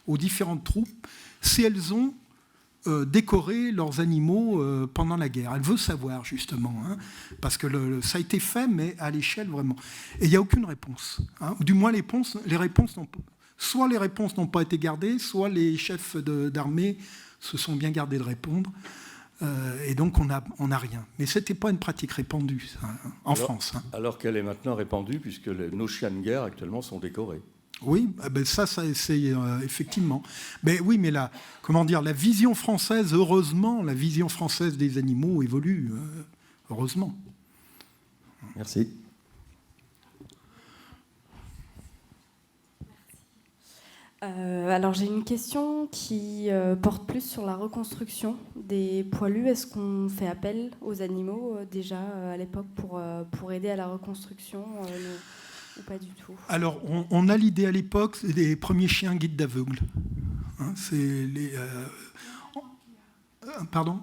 aux différentes troupes si elles ont décoré leurs animaux pendant la guerre. Elle veut savoir, justement, parce que ça a été fait, mais à l'échelle vraiment. Et il n'y a aucune réponse. Du moins, les réponses n'ont pas... Soit les réponses n'ont pas été gardées, soit les chefs d'armée se sont bien gardés de répondre. Et donc, on n'a rien. Mais ce n'était pas une pratique répandue, ça, en France. Alors qu'elle est maintenant répandue, puisque nos chiens de guerre, actuellement, sont décorés. Oui, ça c'est effectivement. Mais oui, mais la vision française, heureusement, la vision française des animaux évolue, heureusement. Merci. Alors j'ai une question qui porte plus sur la reconstruction des poilus. Est-ce qu'on fait appel aux animaux déjà à l'époque pour aider à la reconstruction ou pas du tout? Alors on a l'idée à l'époque, c'est des premiers chiens guides d'aveugles. C'est les... Pardon?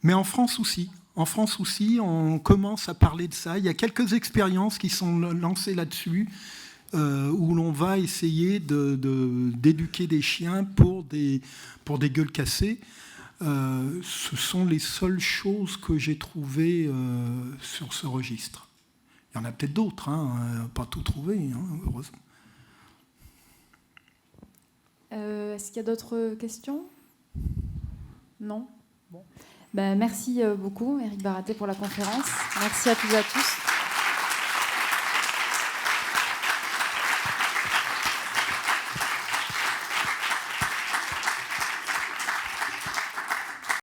Mais en France aussi. En France aussi, on commence à parler de ça. Il y a quelques expériences qui sont lancées là-dessus. Où l'on va essayer d'éduquer des chiens pour des gueules cassées. Ce sont les seules choses que j'ai trouvées sur ce registre. Il y en a peut-être d'autres, pas tout trouvé, heureusement. Est-ce qu'il y a d'autres questions? Non? Bon. Merci beaucoup, Éric Baraté, pour la conférence. Merci à toutes et à tous.